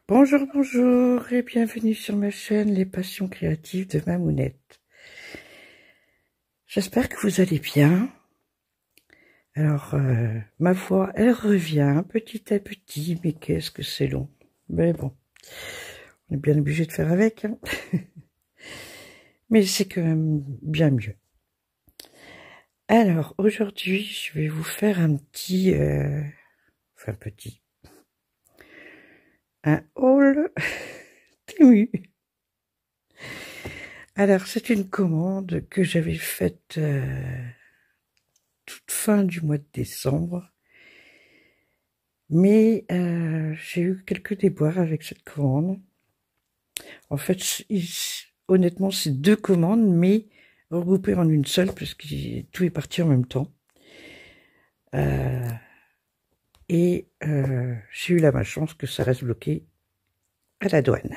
Bonjour, bonjour et bienvenue sur ma chaîne Les Passions Créatives de Mamounette. J'espère que vous allez bien. Alors, ma voix, elle revient petit à petit, mais qu'est-ce que c'est long. Mais bon, on est bien obligé de faire avec, hein. Mais c'est quand même bien mieux. Alors, aujourd'hui, je vais vous faire un petit... un haul Temu. Alors, c'est une commande que j'avais faite toute fin du mois de décembre. Mais j'ai eu quelques déboires avec cette commande. En fait, honnêtement, c'est deux commandes, mais regroupées en une seule, parce que tout est parti en même temps. J'ai eu la malchance que ça reste bloqué à la douane.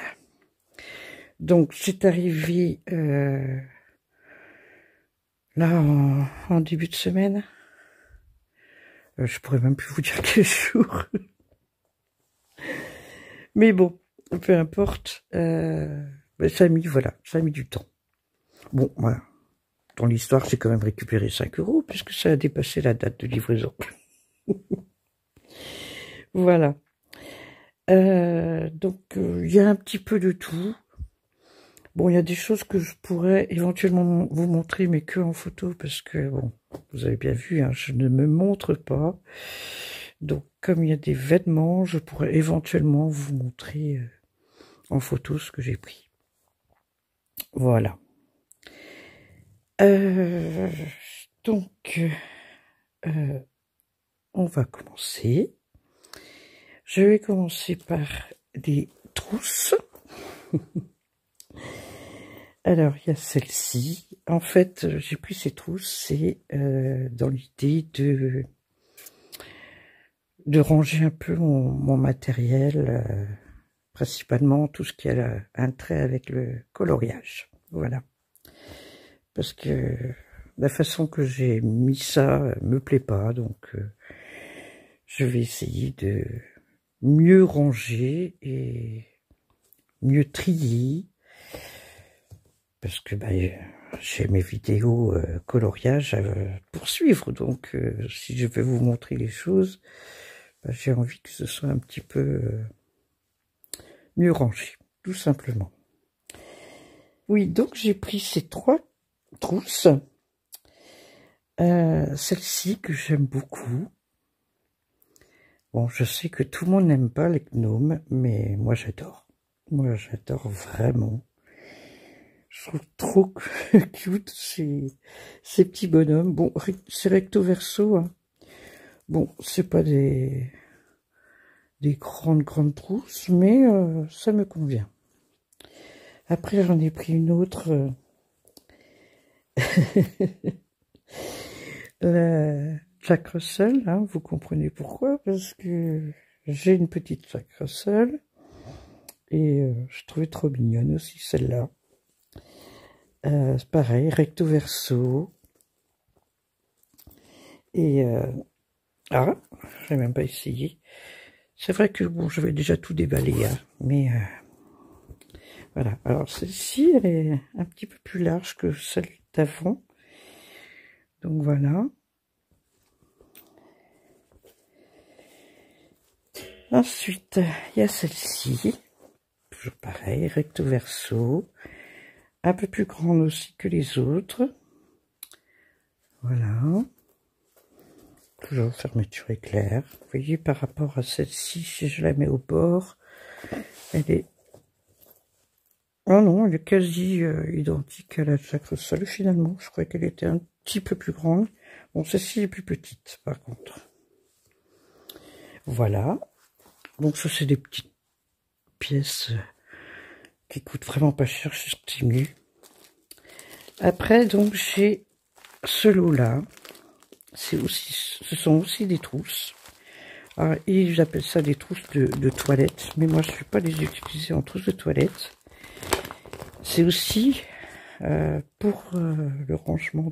Donc, c'est arrivé là en début de semaine. Je pourrais même plus vous dire quel jour. Mais bon, peu importe. Ça a mis, voilà, ça a mis du temps. Bon, voilà. Dans l'histoire, j'ai quand même récupéré 5 € puisque ça a dépassé la date de livraison. Voilà. Donc, il y a un petit peu de tout. Bon, il y a des choses que je pourrais éventuellement vous montrer, mais que en photo, parce que, bon, vous avez bien vu, hein, je ne me montre pas. Donc, comme il y a des vêtements, je pourrais éventuellement vous montrer en photo ce que j'ai pris. Voilà. Donc, on va commencer. Je vais commencer par des trousses. Alors, il y a celle-ci. En fait, j'ai pris ces trousses, c'est dans l'idée de ranger un peu mon matériel, principalement tout ce qui a un trait avec le coloriage. Voilà. Parce que la façon que j'ai mis ça me plaît pas, donc je vais essayer de mieux ranger et mieux trier. Parce que j'ai mes vidéos coloriage à poursuivre, donc si je vais vous montrer les choses, j'ai envie que ce soit un petit peu mieux rangé, tout simplement. Oui, donc j'ai pris ces 3 trousses. Celle-ci que j'aime beaucoup. Bon, je sais que tout le monde n'aime pas les gnomes, mais moi j'adore. Moi j'adore vraiment. Je trouve trop cute ces petits bonhommes. Bon, c'est recto verso, hein. Bon, c'est pas des grandes trousses, mais ça me convient. Après, j'en ai pris une autre. La Jack Russell, hein, vous comprenez pourquoi, parce que j'ai une petite Jack Russell. Et je trouvais trop mignonne aussi celle-là. C'est pareil, recto verso. Et j'ai même pas essayé. C'est vrai que bon, je vais déjà tout déballer, hein, mais voilà. Alors celle-ci, elle est un petit peu plus large que celle d'avant. Donc voilà. Ensuite, il y a celle-ci. Toujours pareil, recto verso. Un peu plus grande aussi que les autres. Voilà. Toujours fermeture éclair. Vous voyez, par rapport à celle-ci, si je la mets au bord, elle est... Oh non, elle est quasi identique à la Jack Russell, finalement. Je crois qu'elle était un petit peu plus grande. Bon, celle-ci est plus petite, par contre. Voilà. Donc ça, c'est des petites pièces qui coûtent vraiment pas cher chez Temu. Après, donc, j'ai ce lot-là. Ce sont aussi des trousses. Alors, ils appellent ça des trousses de toilette, mais moi je ne vais pas les utiliser en trousses de toilette. C'est aussi pour le rangement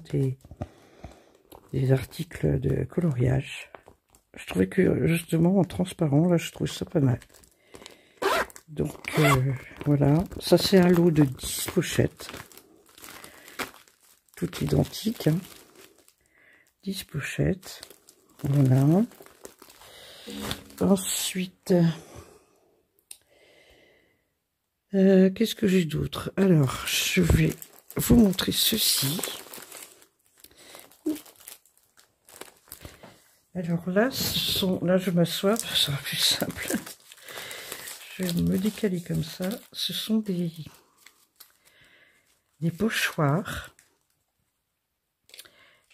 des articles de coloriage. Je trouvais que justement en transparent, là je trouve ça pas mal. Donc voilà, ça c'est un lot de 10 pochettes, toutes identiques, hein. 10 pochettes, voilà. Ensuite, qu'est-ce que j'ai d'autre? Alors, je vais vous montrer ceci. Alors là, là je m'assois, ça sera plus simple. Je vais me décaler comme ça. Ce sont des pochoirs.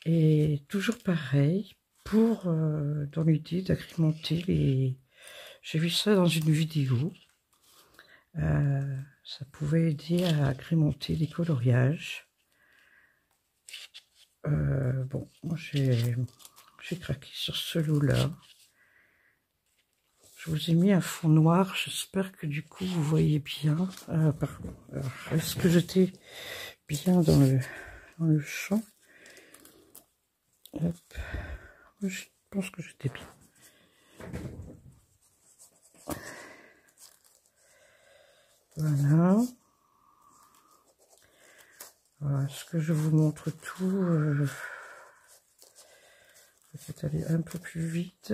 Et toujours pareil, pour dans l'idée d'agrémenter les... J'ai vu ça dans une vidéo. Ça pouvait aider à agrémenter les coloriages. Bon, moi j'ai craqué sur ce lot-là. Je vous ai mis un fond noir, j'espère que du coup vous voyez bien. Est-ce que j'étais bien dans le champ? Hop. Je pense que j'étais bien. Voilà. Voilà. Est-ce que je vous montre tout? Peut-être aller un peu plus vite.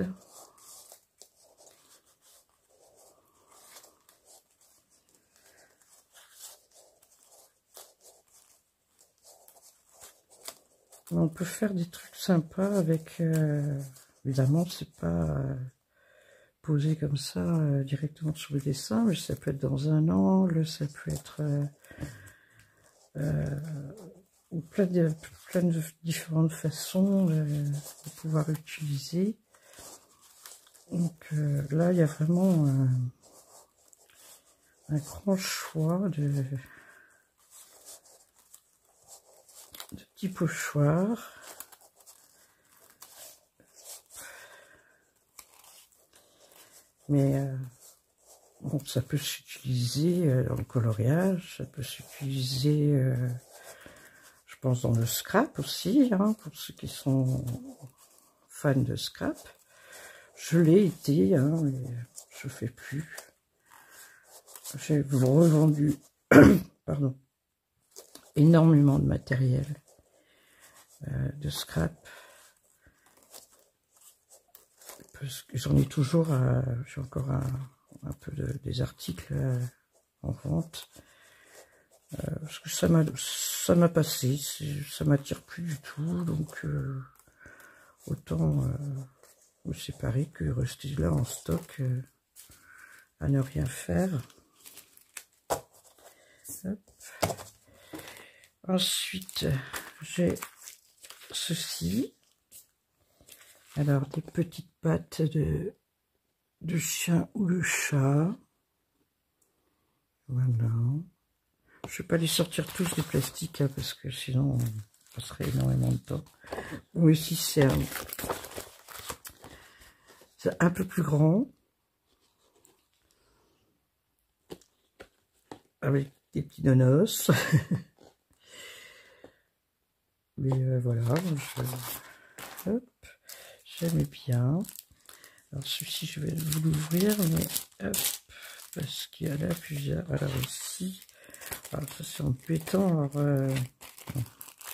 On peut faire des trucs sympas avec... évidemment, c'est pas posé comme ça directement sur le dessin, mais ça peut être dans un angle, ça peut être... plein de différentes façons de pouvoir utiliser. Donc là, il y a vraiment un grand choix de petits pochoirs. Mais bon, ça peut s'utiliser dans le coloriage, ça peut s'utiliser, je pense, dans le scrap aussi, hein, pour ceux qui sont fans de scrap. Je l'ai été, hein, mais je fais plus. J'ai revendu pardon, énormément de matériel de scrap. Parce que j'en ai toujours, j'ai encore un peu des articles en vente. Parce que ça m'a passé, ça m'attire plus du tout, donc autant me séparer que rester là en stock à ne rien faire. Hop. Ensuite, j'ai ceci. Alors, des petites pattes de chien ou de chat. Voilà. Je ne vais pas les sortir tous des plastiques, hein, parce que sinon, on passerait énormément de temps. Bon, ici, c'est un peu plus grand. Avec des petits nonos. Mais voilà, hop, j'aimais bien. Alors celui-ci, je vais vous l'ouvrir, mais hop, parce qu'il y en a plusieurs. Alors ici, alors ça c'est embêtant, alors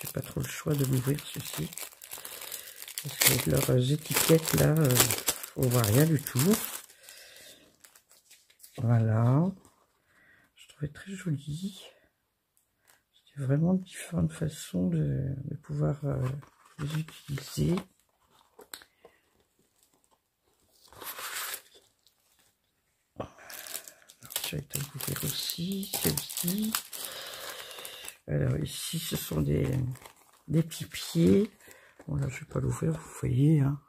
j'ai pas trop le choix de l'ouvrir ceci. Parce que leurs étiquettes là, on voit rien du tout. Voilà, je trouvais très joli. C'est vraiment différentes façons de pouvoir les utiliser. Je vais te l'ouvrir aussi, celle-ci. Alors ici, ce sont des petits pieds. Bon là, je vais pas l'ouvrir, vous voyez. Hein.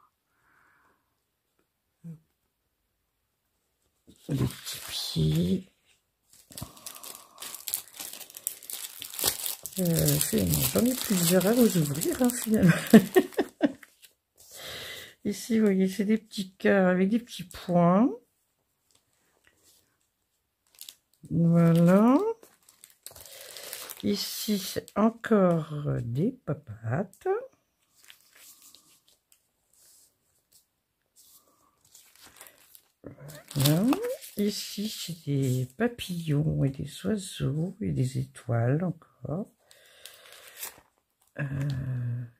Des petits pieds. J'en ai plusieurs à vous ouvrir, hein, finalement. Ici, vous voyez, c'est des petits cœurs avec des petits points. Voilà. Ici, c'est encore des papates. Voilà. Ici, c'est des papillons et des oiseaux et des étoiles encore.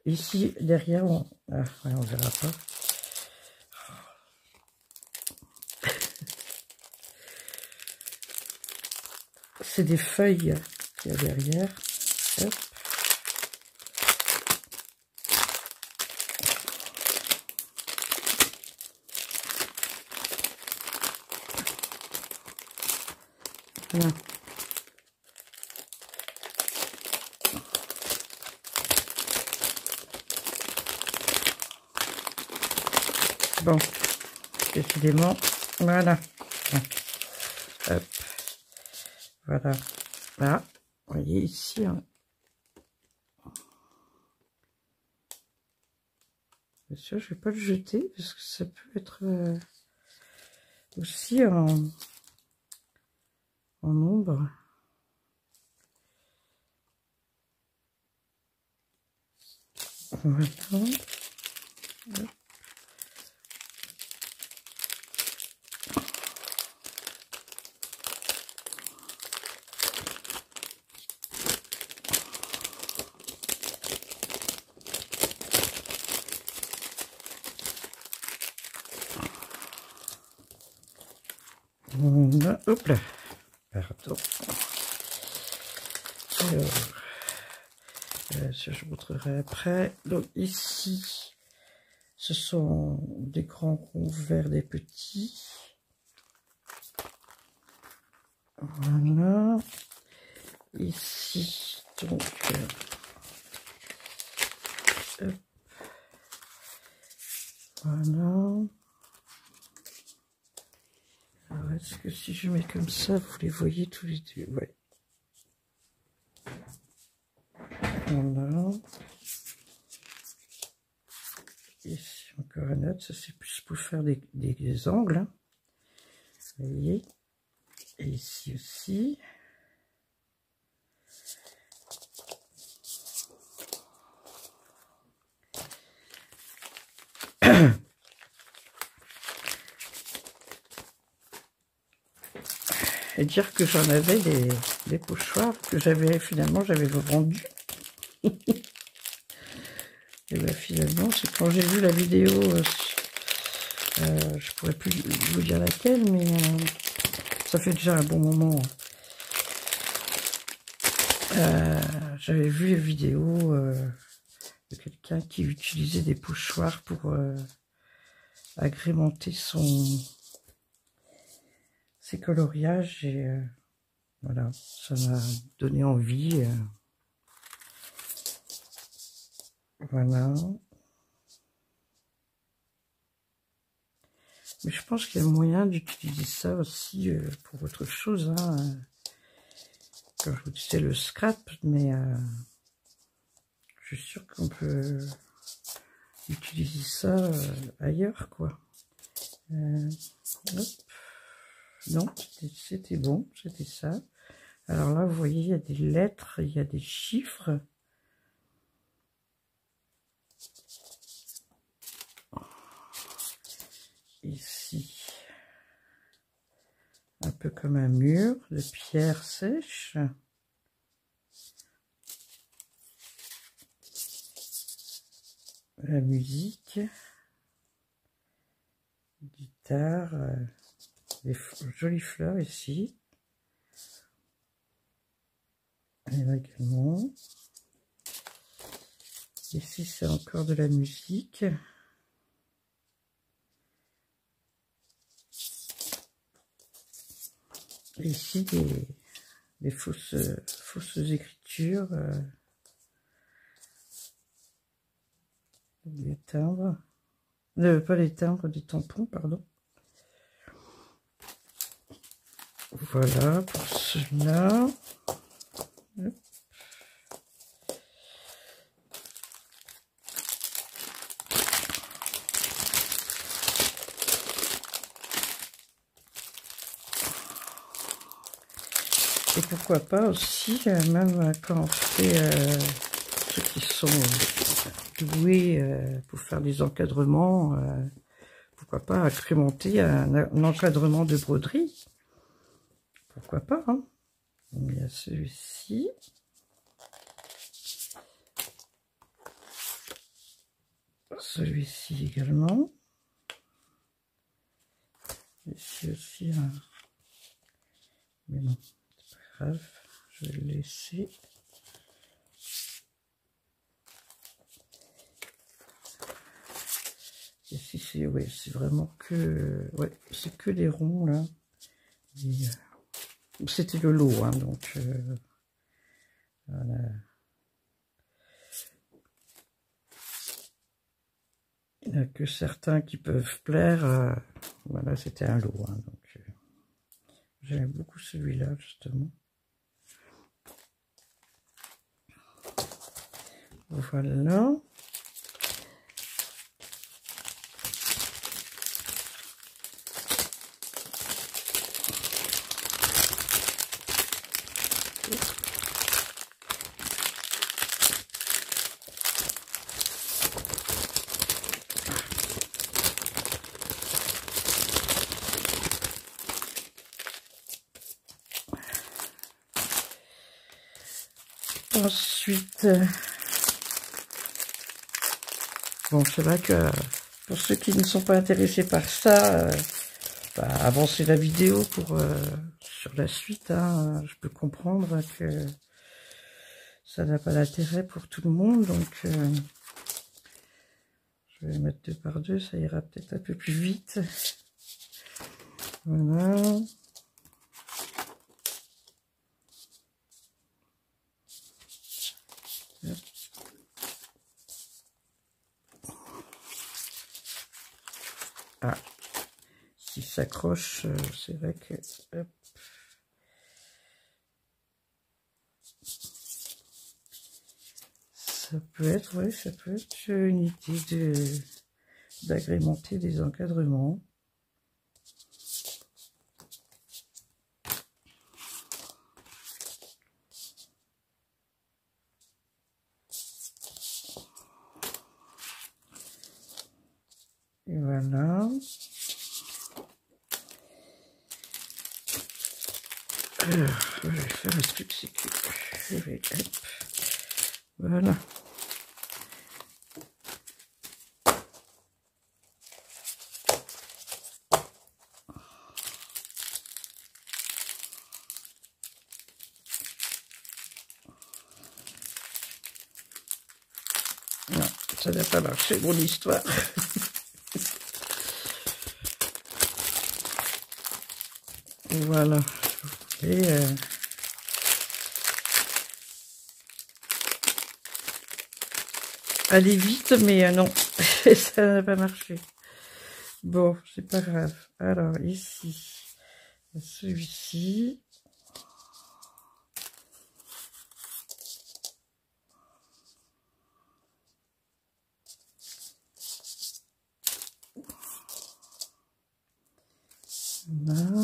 Ici, derrière, on verra pas. C'est des feuilles qu'il y a derrière. Hop. Voilà. Bon, décidément, voilà. Hop. Voilà. Là, vous voyez ici. Hein. Bien sûr, je ne vais pas le jeter parce que ça peut être aussi en ombre. Voilà. Hop là, pardon. Alors, ça je montrerai après. Donc ici, ce sont des grands ronds vers des petits. Voilà. Ici, donc, hop. Voilà. Alors, est-ce que si je mets comme ça, vous les voyez tous les deux? Ouais. Voilà. Ici, encore un autre. Ça, c'est plus pour faire des angles. Hein. Vous voyez. Et ici aussi. Et dire que j'en avais des pochoirs que finalement j'avais vendu. Et bien finalement, c'est quand j'ai vu la vidéo, je pourrais plus vous dire laquelle, mais ça fait déjà un bon moment. J'avais vu les vidéos de quelqu'un qui utilisait des pochoirs pour agrémenter ses coloriages et voilà, ça m'a donné envie. Voilà. Mais je pense qu'il y a moyen d'utiliser ça aussi pour autre chose. Hein. Comme je vous disais, le scrap, mais je suis sûre qu'on peut utiliser ça ailleurs, quoi. Hop. Non, c'était bon, c'était ça. Alors là, vous voyez, il y a des lettres, il y a des chiffres. Ici, un peu comme un mur de pierre sèche. La musique, guitare, des jolies fleurs ici. Et là également. Ici, c'est encore de la musique. Et ici, des fausses écritures. Des timbres. Pas les timbres, des tampons, pardon. Voilà pour cela. Et pourquoi pas aussi, même quand on fait ceux qui sont doués pour faire des encadrements, pourquoi pas agrémenter un encadrement de broderie. Pourquoi pas, hein. Il y a celui-ci. Celui-ci également. Ici aussi, hein. Mais non, c'est pas grave, je vais le laisser. Ici, c'est ouais, c'est vraiment que, ouais, c'est que des ronds là. C'était le lot, hein, donc voilà. Il n'y en a que certains qui peuvent plaire. Voilà, c'était un lot, hein, donc j'aime beaucoup celui-là justement. Voilà. Ensuite, bon, c'est vrai que pour ceux qui ne sont pas intéressés par ça, avancez la vidéo pour sur la suite. Hein, je peux comprendre que ça n'a pas d'intérêt pour tout le monde, donc je vais mettre 2 par 2, ça ira peut-être un peu plus vite. Voilà. Ah, s'il s'accroche, c'est vrai que... Hop. Ça peut être, oui, ça peut être une idée d'agrémenter des encadrements. Et voilà. Alors, je vais faire un truc, c'est que je vais, hop, voilà. Non, ça n'a pas marché, mon histoire. Voilà. Et aller vite, mais non, ça n'a pas marché. Bon, c'est pas grave. Alors, ici, celui-ci. Voilà.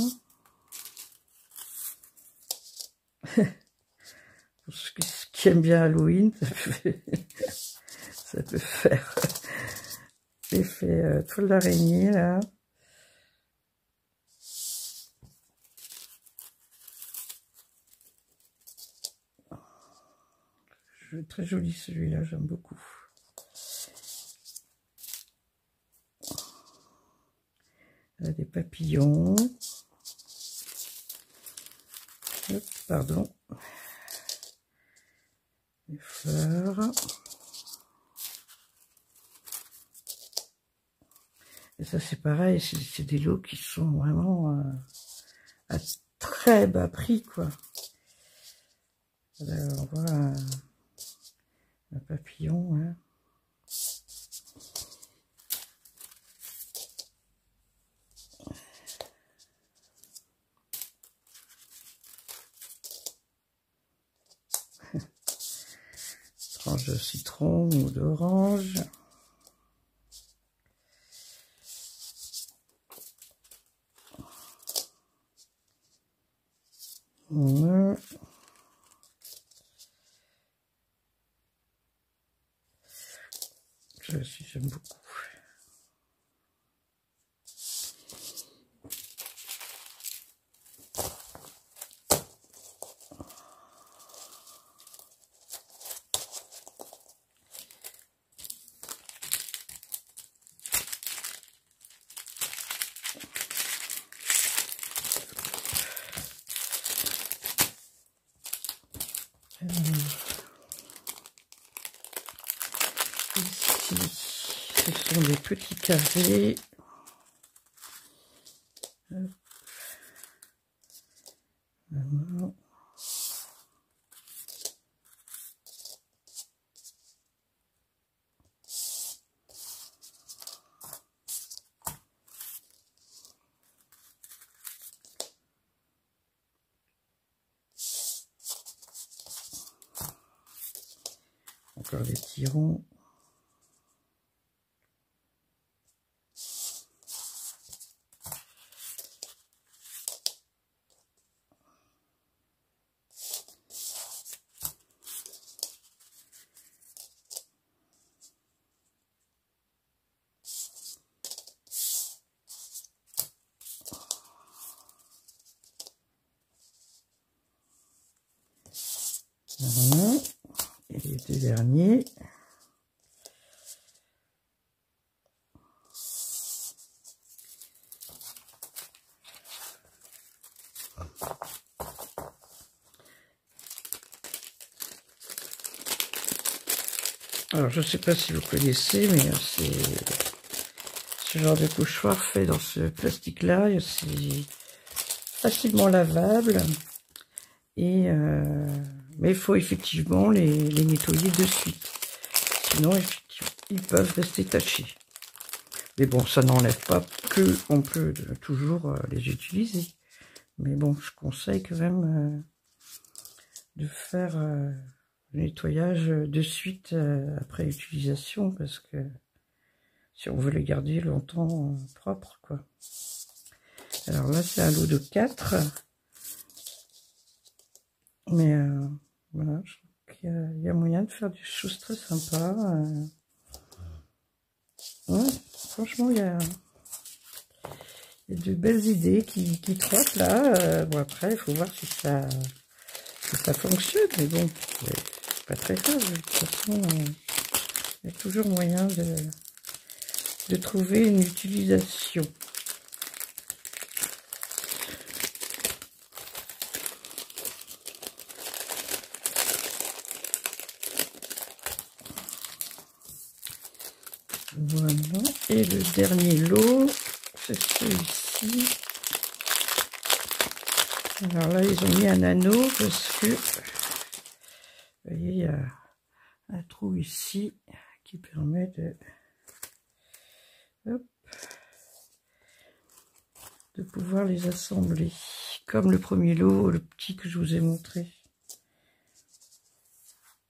Pour ceux qui aiment bien Halloween, ça peut faire l'effet toile d'araignée, là. Très joli celui-là, j'aime beaucoup. Là, des papillons. Hop, pardon. Des fleurs. Et ça, c'est pareil, c'est des lots qui sont vraiment à très bas prix, quoi. Là, on voit un papillon, hein. Tranche de citron ou d'orange. Voilà. Ça aussi, j'aime beaucoup. Ici, ce sont des petits carrés. Voilà. Encore des petits ronds. Voilà. Et les deux derniers. Alors, je ne sais pas si vous connaissez, mais c'est ce genre de pochoir fait dans ce plastique-là. C'est facilement lavable. Et mais il faut effectivement les nettoyer de suite. Sinon, effectivement, ils peuvent rester tachés. Mais bon, ça n'enlève pas que on peut toujours les utiliser. Mais bon, je conseille quand même de faire le nettoyage de suite après utilisation, parce que si on veut les garder longtemps propres, quoi. Alors là, c'est un lot de 4. Mais voilà, je trouve qu'il y a moyen de faire des choses très sympas. Ouais, franchement, il y a de belles idées qui trottent là. Bon, après, il faut voir si ça fonctionne. Mais bon, c'est pas très grave. De toute façon, il y a toujours moyen de trouver une utilisation. Voilà, et le dernier lot, c'est celui-ci. Alors là, ils ont mis un anneau parce que, vous voyez, il y a un trou ici qui permet de pouvoir les assembler. Comme le premier lot, le petit que je vous ai montré.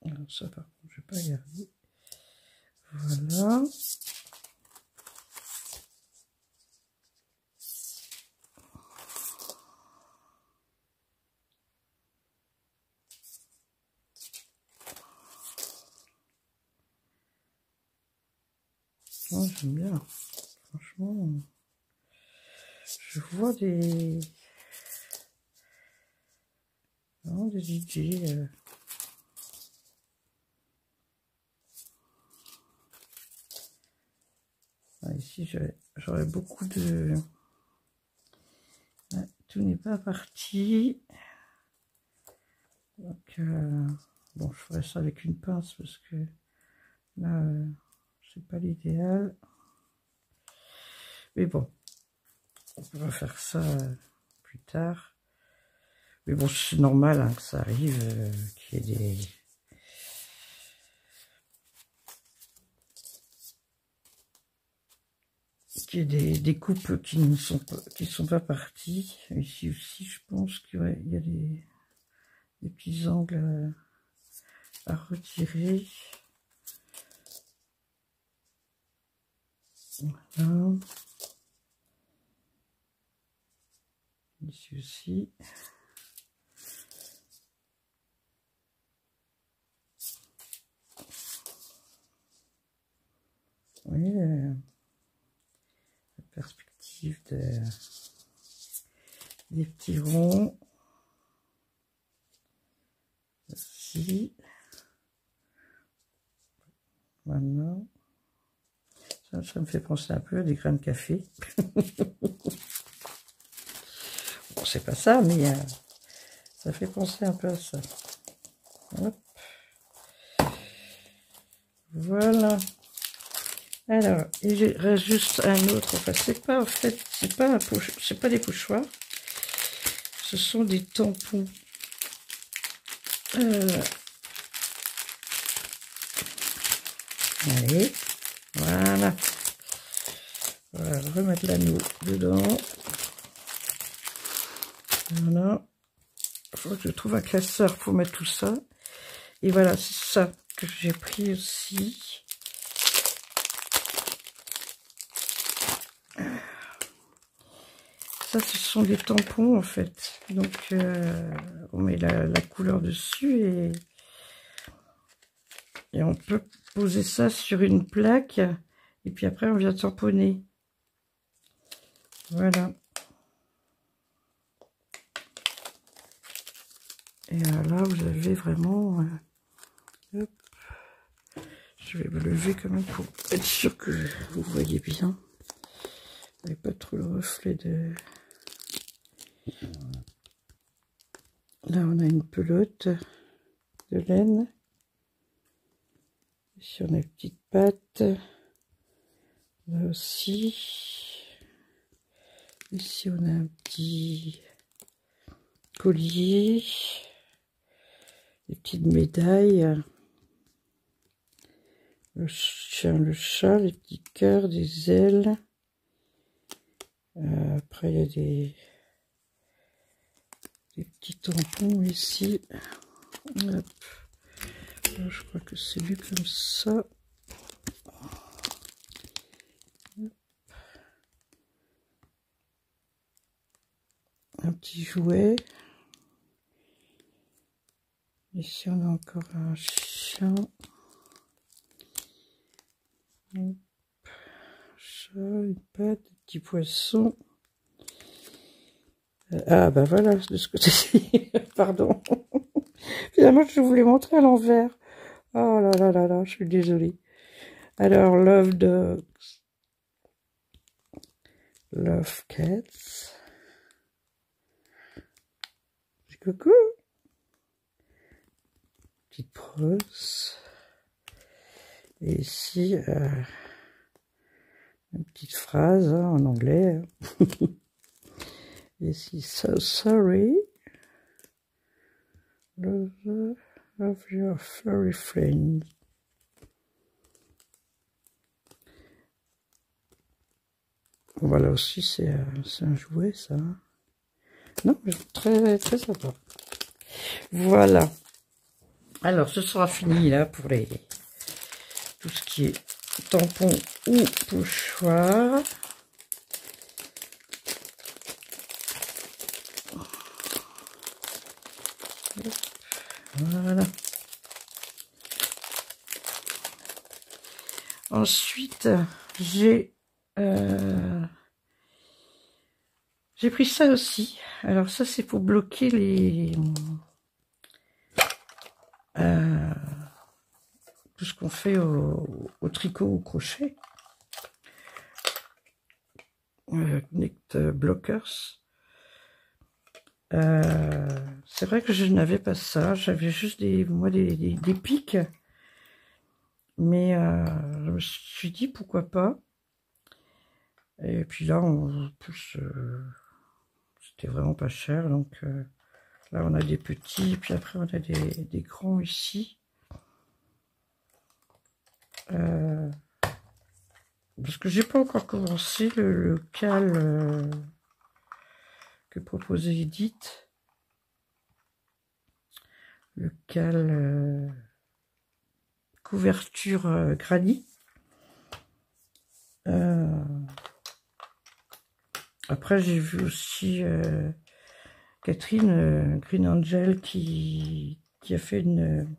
Alors ça, par contre, je ne vais pas y arriver. Voilà. Oh, j'aime bien. Franchement, je vois des idées. Ah, ici, j'aurais beaucoup de... Ouais, tout n'est pas parti. Donc, bon, je ferai ça avec une pince parce que là, c'est pas l'idéal. Mais bon, on va faire ça plus tard. Mais bon, c'est normal hein, que ça arrive, qu'il y ait des coupes qui ne sont pas parties. Ici aussi, je pense qu'il y a des petits angles à retirer. Voilà. Ici aussi. Vous voyez la perspective des petits ronds. Ici. Voilà. Ça me fait penser un peu à des grains de café. Bon, c'est pas ça, mais ça fait penser un peu à ça. Hop. Voilà. Alors, il reste juste un autre. Enfin, c'est pas en fait, c'est pas des pochoirs. Ce sont des tampons. Allez, voilà. On va remettre l'anneau dedans. Voilà. Il faut que je trouve un classeur pour mettre tout ça. Et voilà, c'est ça que j'ai pris aussi. Ça, ce sont des tampons en fait. Donc, on met la couleur dessus et on peut poser ça sur une plaque. Et puis après, on vient tamponner. Voilà. Et là, vous avez vraiment... hop. Je vais me lever quand même pour être sûr que vous voyez bien. Il n'y a pas trop le reflet de... Là, on a une pelote de laine. Ici, on a une petite patte. Là aussi. Ici, on a un petit collier. Des petites médailles. Le chien, le chat, les petits cœurs, des ailes. Après, il y a des petits tampons ici. Hop. Là, je crois que c'est lu comme ça. Un petit jouet. Ici, on a encore un chien. Hop. Chat, une patte, des petits poissons. Ah, bah voilà, de ce côté-ci. Pardon. Finalement, je voulais montrer à l'envers. Oh là là là là, je suis désolée. Alors, Love Dogs. Love Cats. Coucou. Petite prose. Et ici, une petite phrase hein, en anglais. Ici, so sorry. Love of your furry friend. Voilà aussi, c'est un jouet, ça. Non, mais très, très sympa. Voilà. Alors, ce sera fini, là, pour tout ce qui est tampon ou pochoir. Voilà. Ensuite, j'ai pris ça aussi. Alors ça, c'est pour bloquer tout ce qu'on fait au tricot ou au crochet. Connect Blockers. C'est vrai que je n'avais pas ça. J'avais juste des pics. Mais je me suis dit pourquoi pas. Et puis là, en plus, c'était vraiment pas cher. Donc là, on a des petits. Puis après, on a des grands ici. Parce que j'ai pas encore commencé le cal que proposait Edith. Le cal couverture granit. Après, j'ai vu aussi Catherine Green Angel qui a fait une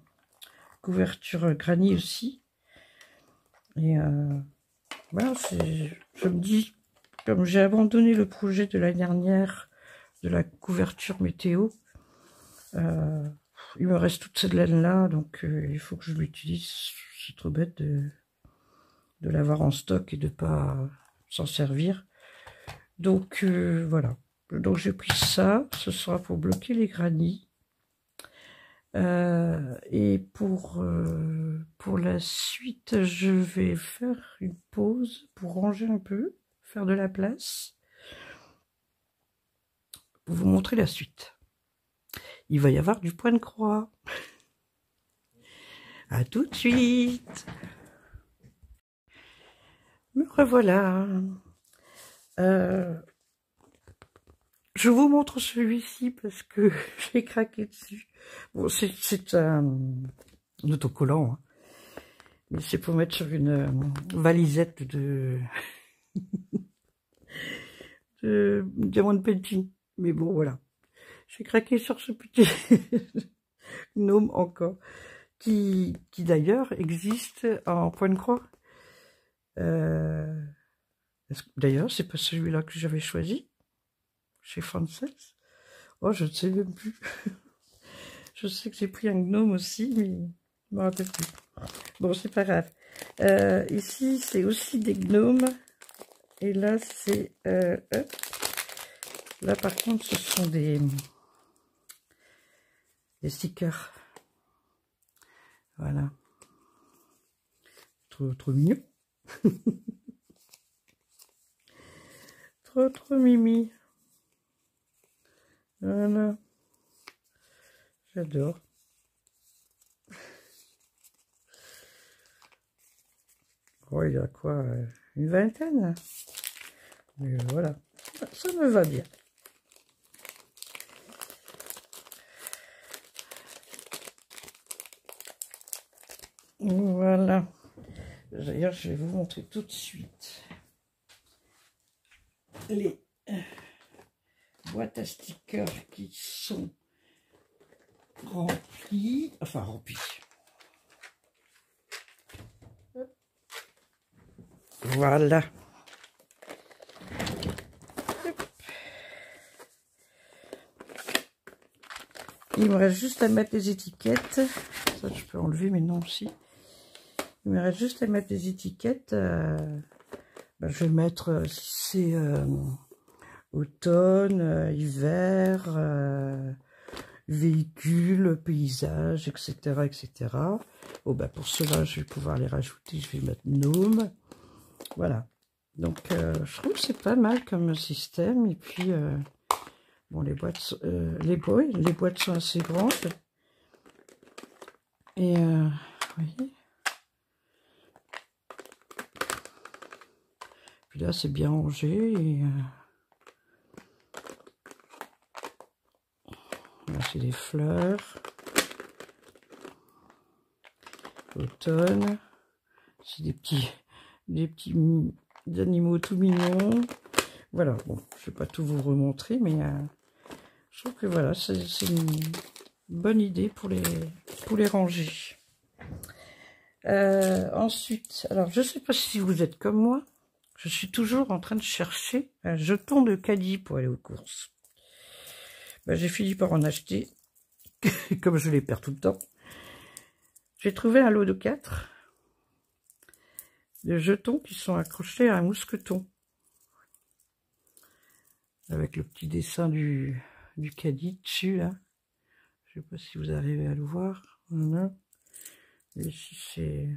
couverture granit aussi. Et voilà, je me dis, comme j'ai abandonné le projet de l'année dernière de la couverture météo, il me reste toute cette laine là, donc il faut que je l'utilise. C'est trop bête de l'avoir en stock et de pas s'en servir. Donc voilà. Donc j'ai pris ça, ce sera pour bloquer les granits. Et pour la suite, je vais faire une pause pour ranger un peu, faire de la place, pour vous montrer la suite. Il va y avoir du point de croix. À tout de suite. Me revoilà. Je vous montre celui-ci parce que j'ai craqué dessus. Bon, c'est un autocollant, hein. Mais c'est pour mettre sur une valisette de diamond painting. Mais bon, voilà. J'ai craqué sur ce petit gnome encore, qui d'ailleurs existe en point de croix. D'ailleurs, c'est pas celui-là que j'avais choisi chez Frances. Oh, je ne sais même plus. Je sais que j'ai pris un gnome aussi, mais je me rappelle plus. Bon, c'est pas grave. Ici, c'est aussi des gnomes. Et là, c'est... là, par contre, ce sont des stickers. Voilà. Trop mignon. trop mimi. Voilà. J'adore. Oh, il y a quoi, une vingtaine. Mais voilà, ça me va bien. Voilà. D'ailleurs, je vais vous montrer tout de suite les boîtes à stickers qui sont remplies. Enfin, remplies. Voilà. Il me reste juste à mettre les étiquettes. Ça, je peux enlever maintenant aussi. Il me reste juste à mettre les étiquettes. Ben, je vais mettre si c'est automne, hiver, véhicule, paysage, etc., etc. Bon, ben, pour cela, je vais pouvoir les rajouter. Je vais mettre gnome. Voilà. Donc, je trouve que c'est pas mal comme système. Et puis, bon, les boîtes, les boîtes sont assez grandes. Et, vous voyez. Puis là, c'est bien rangé. Et, là, c'est des fleurs. Automne. C'est des petits animaux tout mignons. Voilà, bon, je vais pas tout vous remontrer, mais je trouve que voilà, c'est une bonne idée pour les ranger. Ensuite, alors je sais pas si vous êtes comme moi, je suis toujours en train de chercher un jeton de caddie pour aller aux courses. Ben, j'ai fini par en acheter, comme je les perds tout le temps. J'ai trouvé un lot de 4 de jetons qui sont accrochés à un mousqueton. Avec le petit dessin du caddie dessus, là. Je sais pas si vous arrivez à le voir. Voilà. Et ici, c'est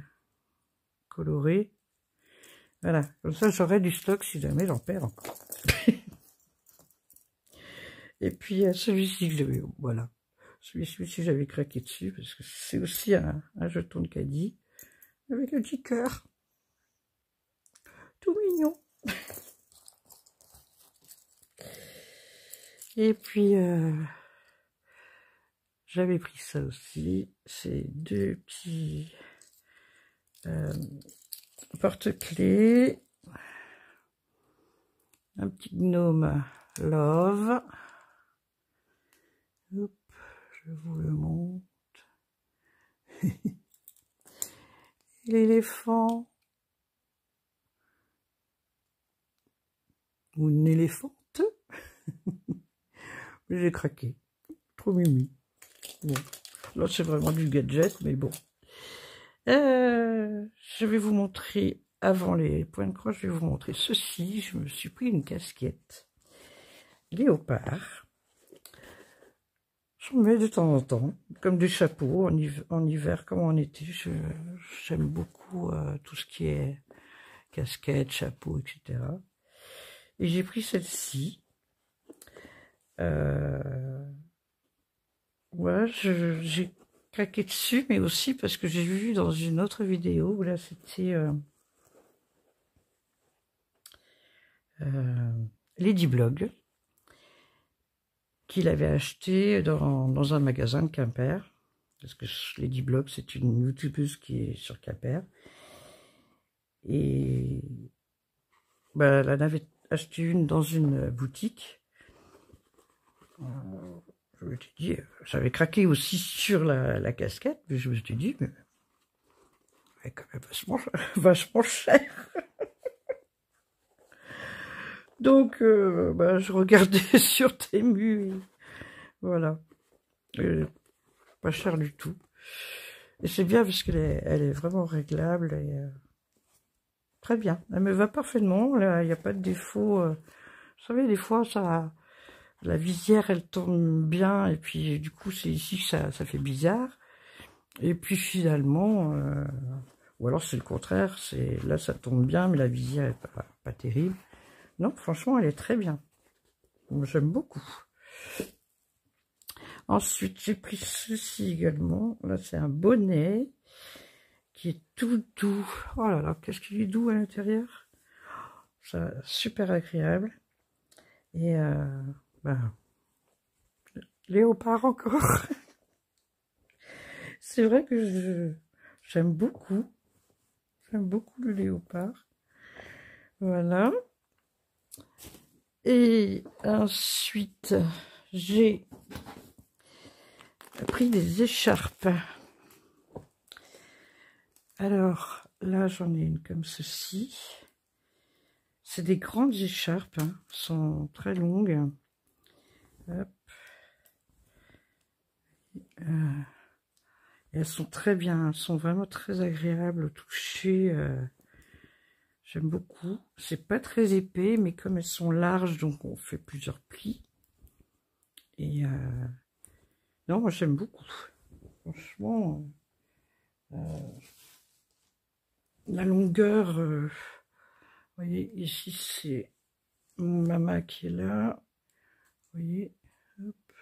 coloré. Voilà. Comme ça, j'aurai du stock si jamais j'en perds encore. Et puis, celui-ci, voilà. Celui-ci, j'avais craqué dessus parce que c'est aussi un jeton de caddie avec un petit cœur. Tout mignon. Et puis, j'avais pris ça aussi. C'est 2 petits porte-clés. Un petit gnome love. Hop, je vous le montre. L'éléphant. Ou une éléphante. J'ai craqué. Trop mimi. Bon. Là, c'est vraiment du gadget, mais bon. Je vais vous montrer, avant les points de croix, je vais vous montrer ceci. Je me suis pris une casquette léopard. j'en mets de temps en temps, comme des chapeaux, en hiver comme en été. J'aime beaucoup tout ce qui est casquette, chapeau, etc. Et j'ai pris celle-ci. Voilà, j'ai craqué dessus, mais aussi parce que j'ai vu dans une autre vidéo, où là c'était Ladyblog, qu'il avait acheté dans un magasin de Quimper, parce que Ladyblog c'est une youtubeuse qui est sur Quimper, et ben, elle en avait acheté une dans une boutique. Je me suis dit, j'avais craqué aussi sur la casquette, mais je me suis dit, mais elle est quand même vachement cher. Donc, bah, je regardais sur Temu, voilà, pas cher du tout. Et c'est bien parce elle est vraiment réglable et très bien. Elle me va parfaitement, il n'y a pas de défaut. Vous savez, des fois, la visière, elle tourne bien et puis du coup, c'est ici que ça fait bizarre. Et puis finalement, ou alors c'est le contraire, là ça tourne bien, mais la visière est pas terrible. Non, franchement, elle est très bien. J'aime beaucoup. Ensuite, j'ai pris ceci également. Là, c'est un bonnet qui est tout doux. Oh là là, qu'est-ce qu'il est doux à l'intérieur. Ça, super agréable. Et ben, léopard encore. C'est vrai que j'aime beaucoup. J'aime beaucoup le léopard. Voilà. Et ensuite, j'ai pris des écharpes. Alors, là, j'en ai une comme ceci. C'est des grandes écharpes, hein, sont très longues. Hop. Elles sont très bien, elles sont vraiment très agréables au toucher. J'aime beaucoup. C'est pas très épais, mais comme elles sont larges, donc on fait plusieurs plis. Et non, moi j'aime beaucoup. Franchement, la longueur, vous voyez, ici c'est mon mama qui est là. Vous voyez, hop,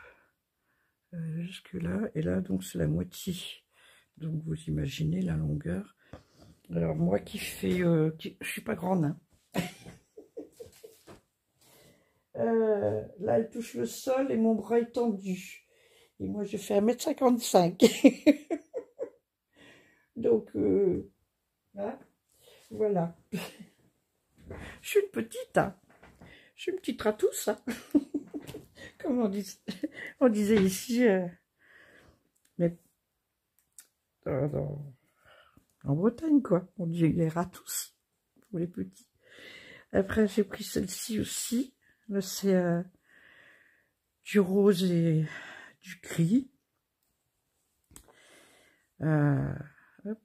jusque là. Et là, donc c'est la moitié. Donc vous imaginez la longueur. Alors moi qui fais, je suis pas grande, hein. Là elle touche le sol et mon bras est tendu. Et moi je fais 1,55 m. Donc hein, voilà. Je suis une petite, hein. Je suis une petite ratousse, hein. Comme on disait ici, mais en Bretagne, quoi. On dit les ratous pour les petits. Après, j'ai pris celle-ci aussi. Là, c'est du rose et du gris. Hop.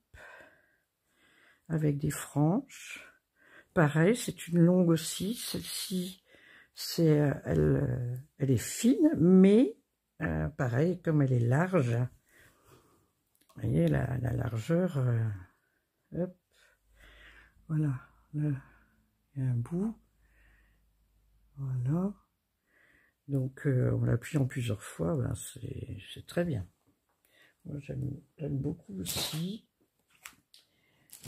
Avec des franges. Pareil, c'est une longue aussi. Celle-ci, elle est fine, mais pareil, comme elle est large, vous voyez la largeur, hop, voilà, là, il y a un bout, voilà, donc on l'appuie en plusieurs fois, ben, c'est très bien. Moi j'aime beaucoup aussi.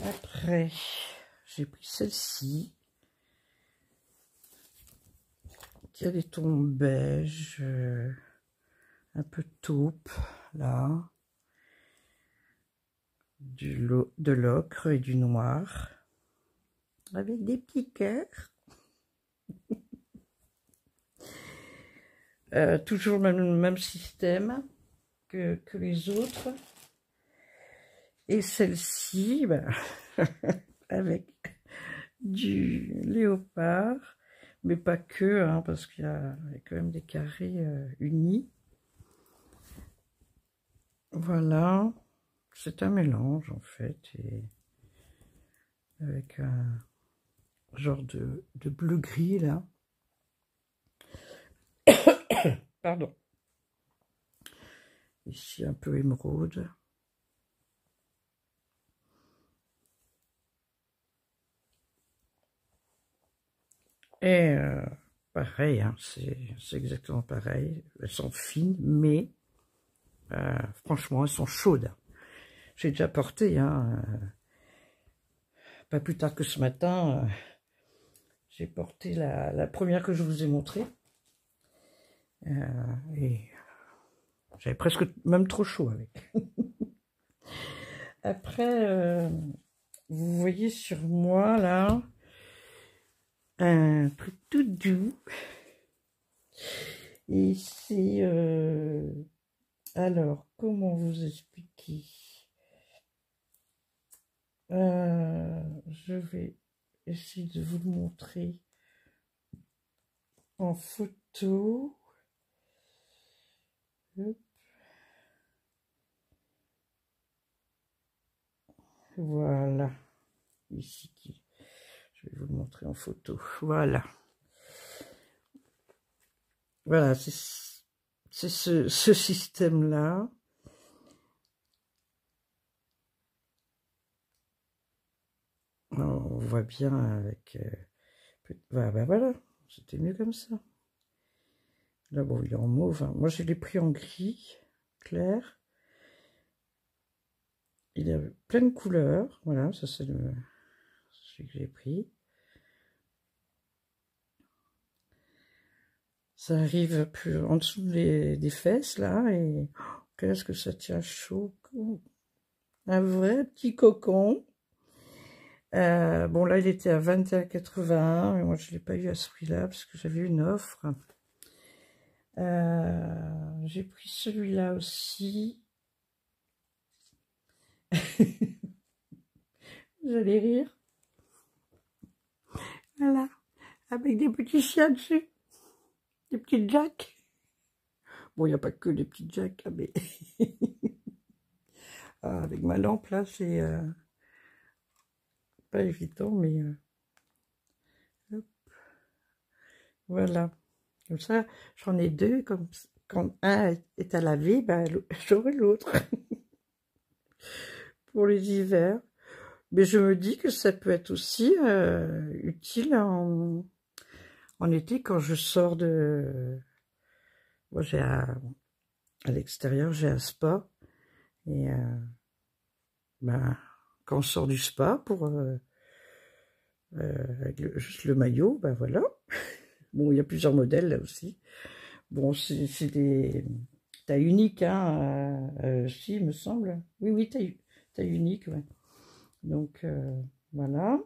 Après, j'ai pris celle-ci, qui a des tons beige, un peu taupe, là, de l'ocre et du noir, avec des petits cœurs. Toujours le même système que les autres. Et celle-ci, ben, avec du léopard, mais pas que, hein, parce qu'il y a quand même des carrés unis. Voilà, c'est un mélange en fait, et avec un genre de bleu-gris là. Pardon. Ici, un peu émeraude. Et pareil, hein, c'est exactement pareil. Elles sont fines, mais franchement, elles sont chaudes. J'ai déjà porté, hein, pas plus tard que ce matin, j'ai porté la première que je vous ai montrée. Et j'avais presque même trop chaud avec. Après, vous voyez sur moi, là, un truc tout doux. Et c'est... alors, comment vous expliquer? Je vais essayer de vous le montrer en photo. Hop. Voilà. Ici, je vais vous le montrer en photo. Voilà. Voilà, c'est ce système-là. On voit bien avec... voilà, c'était mieux comme ça. Là, bon, il est en mauve. Hein. Moi, je l'ai pris en gris clair. Il a plein de couleurs. Voilà, ça c'est celui que j'ai pris. Ça arrive plus en dessous des fesses, là. Et oh, qu'est-ce que ça tient chaud. Un vrai petit cocon. Bon, là, il était à 21,81. Mais moi, je ne l'ai pas eu à ce prix-là parce que j'avais une offre. J'ai pris celui-là aussi. Vous allez rire. Voilà. Avec des petits chiens dessus. Des petites jacks. Bon, il n'y a pas que des petites jacks, hein, mais... avec ma lampe, là, c'est pas évident, mais... hop. Voilà. Comme ça, j'en ai deux. Comme quand un est à laver, ben, j'aurai l'autre. Pour les hivers. Mais je me dis que ça peut être aussi utile en été quand je sors de... Moi, j'ai à l'extérieur, j'ai un spa. Et ben, quand on sort du spa pour avec juste le maillot, ben voilà. Bon, il y a plusieurs modèles là aussi. Bon, c'est des tailles uniques, hein. Si, il me semble. Oui, oui, taille unique, ouais. Donc, voilà.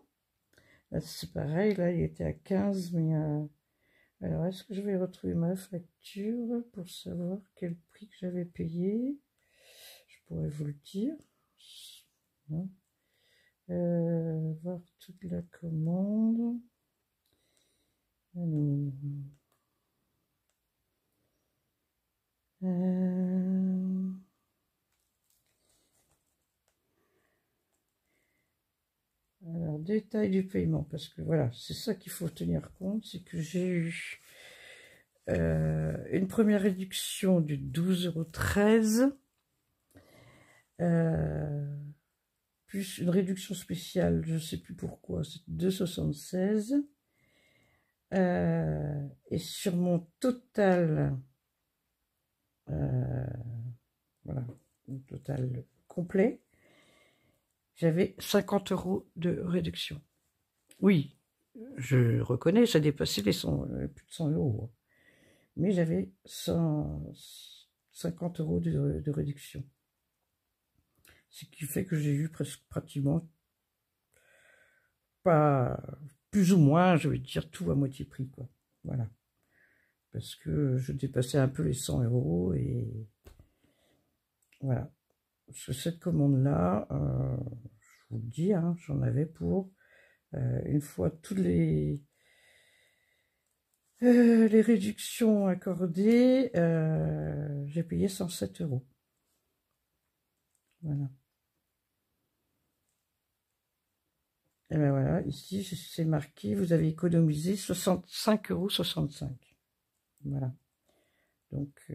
Là, c'est pareil, là, il était à 15, mais... alors, est-ce que je vais retrouver ma facture pour savoir quel prix que j'avais payé? Je pourrais vous le dire. Non. Voir toute la commande. Alors, détail du paiement, parce que voilà, c'est ça qu'il faut tenir compte, c'est que j'ai eu une première réduction de 12,13 €, plus une réduction spéciale, je ne sais plus pourquoi, c'est 2,76 €. Et sur mon total, voilà, mon total complet, j'avais 50 € de réduction. Oui, je reconnais, ça dépassait les 100, plus de 100 €. Mais j'avais 50 € de réduction. Ce qui fait que j'ai eu pratiquement, pas plus ou moins, je vais dire, tout à moitié prix, quoi. Voilà. Parce que je dépassais un peu les 100 € et voilà. Parce que cette commande-là, je vous le dis, hein, j'en avais pour une fois toutes les réductions accordées, j'ai payé 107 €. Voilà. Et ben voilà, ici c'est marqué, vous avez économisé 65,65 €. Voilà. Donc,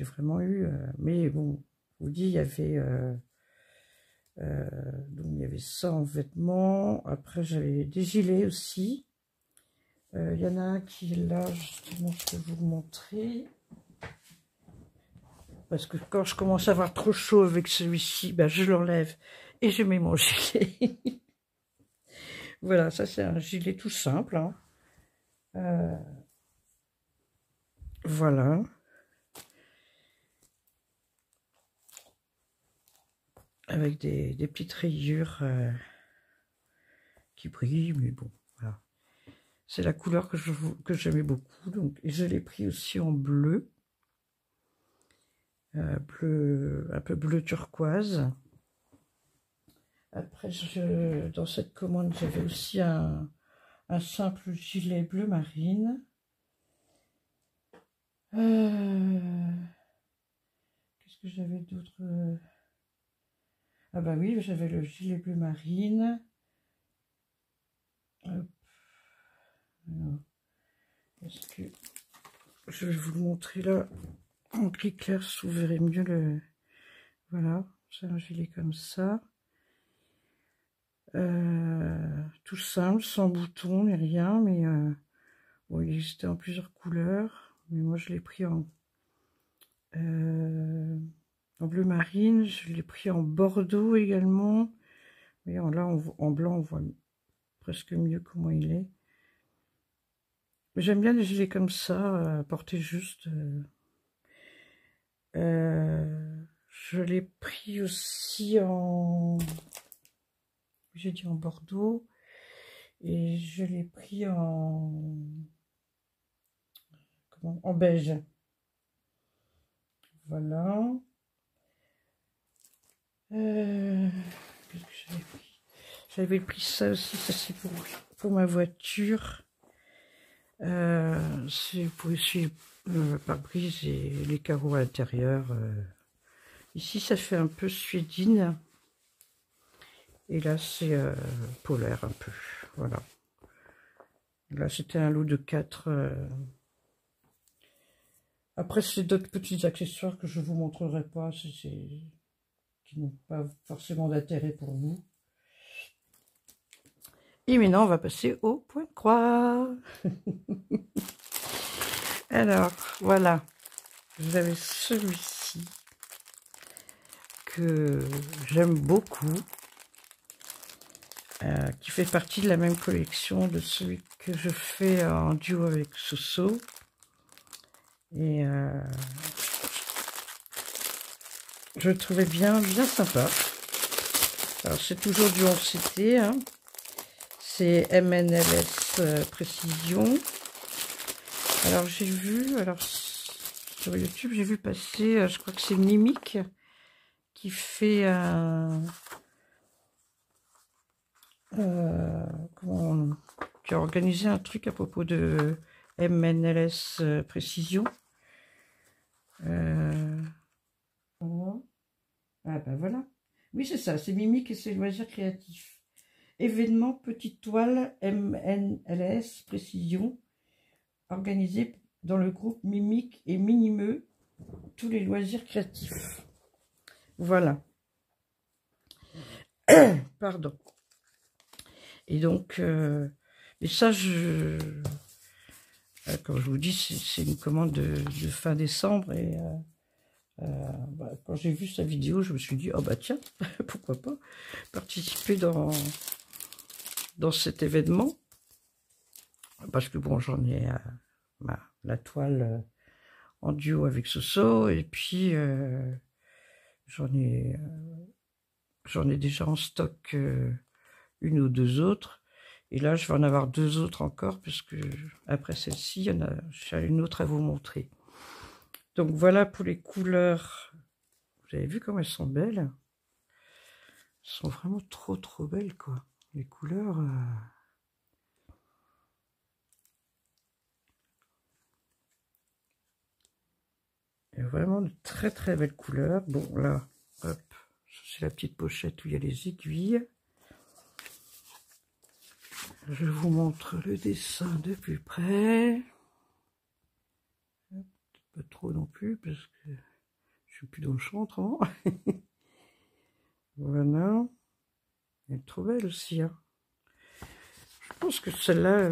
J'ai vraiment eu... mais bon, je vous dis, il y avait... donc il y avait ça en vêtements. Après, j'avais des gilets aussi. Il y en a un qui est là, justement, je vais vous le montrer. Parce que quand je commence à avoir trop chaud avec celui-ci, ben, je l'enlève et je mets mon gilet. Voilà, ça c'est un gilet tout simple. Hein. Voilà. Avec des petites rayures qui brillent, mais bon, voilà. C'est la couleur que j'aimais beaucoup. Donc, et je l'ai pris aussi en bleu. Bleu, un peu bleu turquoise. Après, dans cette commande, j'avais aussi un simple gilet bleu marine. Qu'est-ce que j'avais d'autre? Ah bah oui, j'avais le gilet bleu marine. Hop. Alors, est-ce que je vais vous le montrer là en gris clair, si vous verrez mieux le... Voilà, c'est un gilet comme ça. Tout simple, sans bouton ni rien, mais bon, il existait en plusieurs couleurs. Mais moi, je l'ai pris en bleu marine, je l'ai pris en bordeaux également. Et là, en blanc, on voit presque mieux comment il est. J'aime bien les gilets comme ça, portés juste. Je l'ai pris aussi en... J'ai dit en bordeaux. Et je l'ai pris en... Comment? En beige. Voilà. Qu'est-ce que j'avais pris? J'avais pris ça aussi, ça c'est pour ma voiture. C'est pour essuyer le pare-brise et les carreaux à l'intérieur. Ici, ça fait un peu suédine. Et là, c'est polaire un peu. Voilà. Là, c'était un lot de 4. Après, c'est d'autres petits accessoires que je ne vous montrerai pas. Qui n'ont pas forcément d'intérêt pour vous. Et maintenant, on va passer au point de croix. Alors, voilà. Vous avez celui-ci que j'aime beaucoup. Qui fait partie de la même collection de celui que je fais en duo avec Soso. Et je le trouvais bien sympa. Alors c'est toujours du 11CT, hein. C'est MNLS Précision. Alors j'ai vu, sur YouTube j'ai vu passer, je crois que c'est Mimic qui fait un... qui a organisé un truc à propos de MNLS Précision. Voilà. Ah ben voilà. Oui, c'est ça, c'est Mimic et ses loisirs créatifs. Événement Petite Toile MNLS Précision, organisé dans le groupe Mimic et Minimeux, tous les loisirs créatifs. Voilà. Pardon. Et donc, et ça, comme je vous dis, c'est une commande de fin décembre. Et quand j'ai vu sa vidéo, je me suis dit, oh bah tiens, pourquoi pas participer dans cet événement. Parce que bon, j'en ai la toile en duo avec Soso. Et puis, j'en ai déjà en stock une ou deux autres. Et là, je vais en avoir deux autres encore, parce que après celle-ci, j'ai une autre à vous montrer. Donc voilà pour les couleurs. Vous avez vu comme elles sont belles? Elles sont vraiment trop belles, quoi. Les couleurs... Il y a vraiment de très belles couleurs. Bon, là, hop, c'est la petite pochette où il y a les aiguilles. Je vous montre le dessin de plus près. Pas trop non plus, parce que suis plus dans le champ autrement. Voilà. Elle est trop belle aussi, hein. Je pense que celle-là,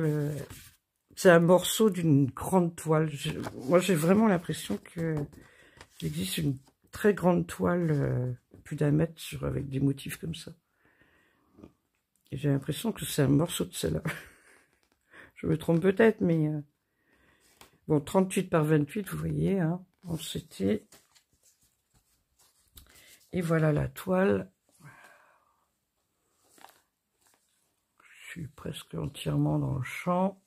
c'est un morceau d'une grande toile. Moi, j'ai vraiment l'impression qu'il existe une très grande toile, plus d'1 mètre, avec des motifs comme ça. Et j'ai l'impression que c'est un morceau de celle-là. Je me trompe peut-être, mais... bon, 38 par 28, vous voyez, hein. Bon, c'était... Et voilà la toile. Je suis presque entièrement dans le champ.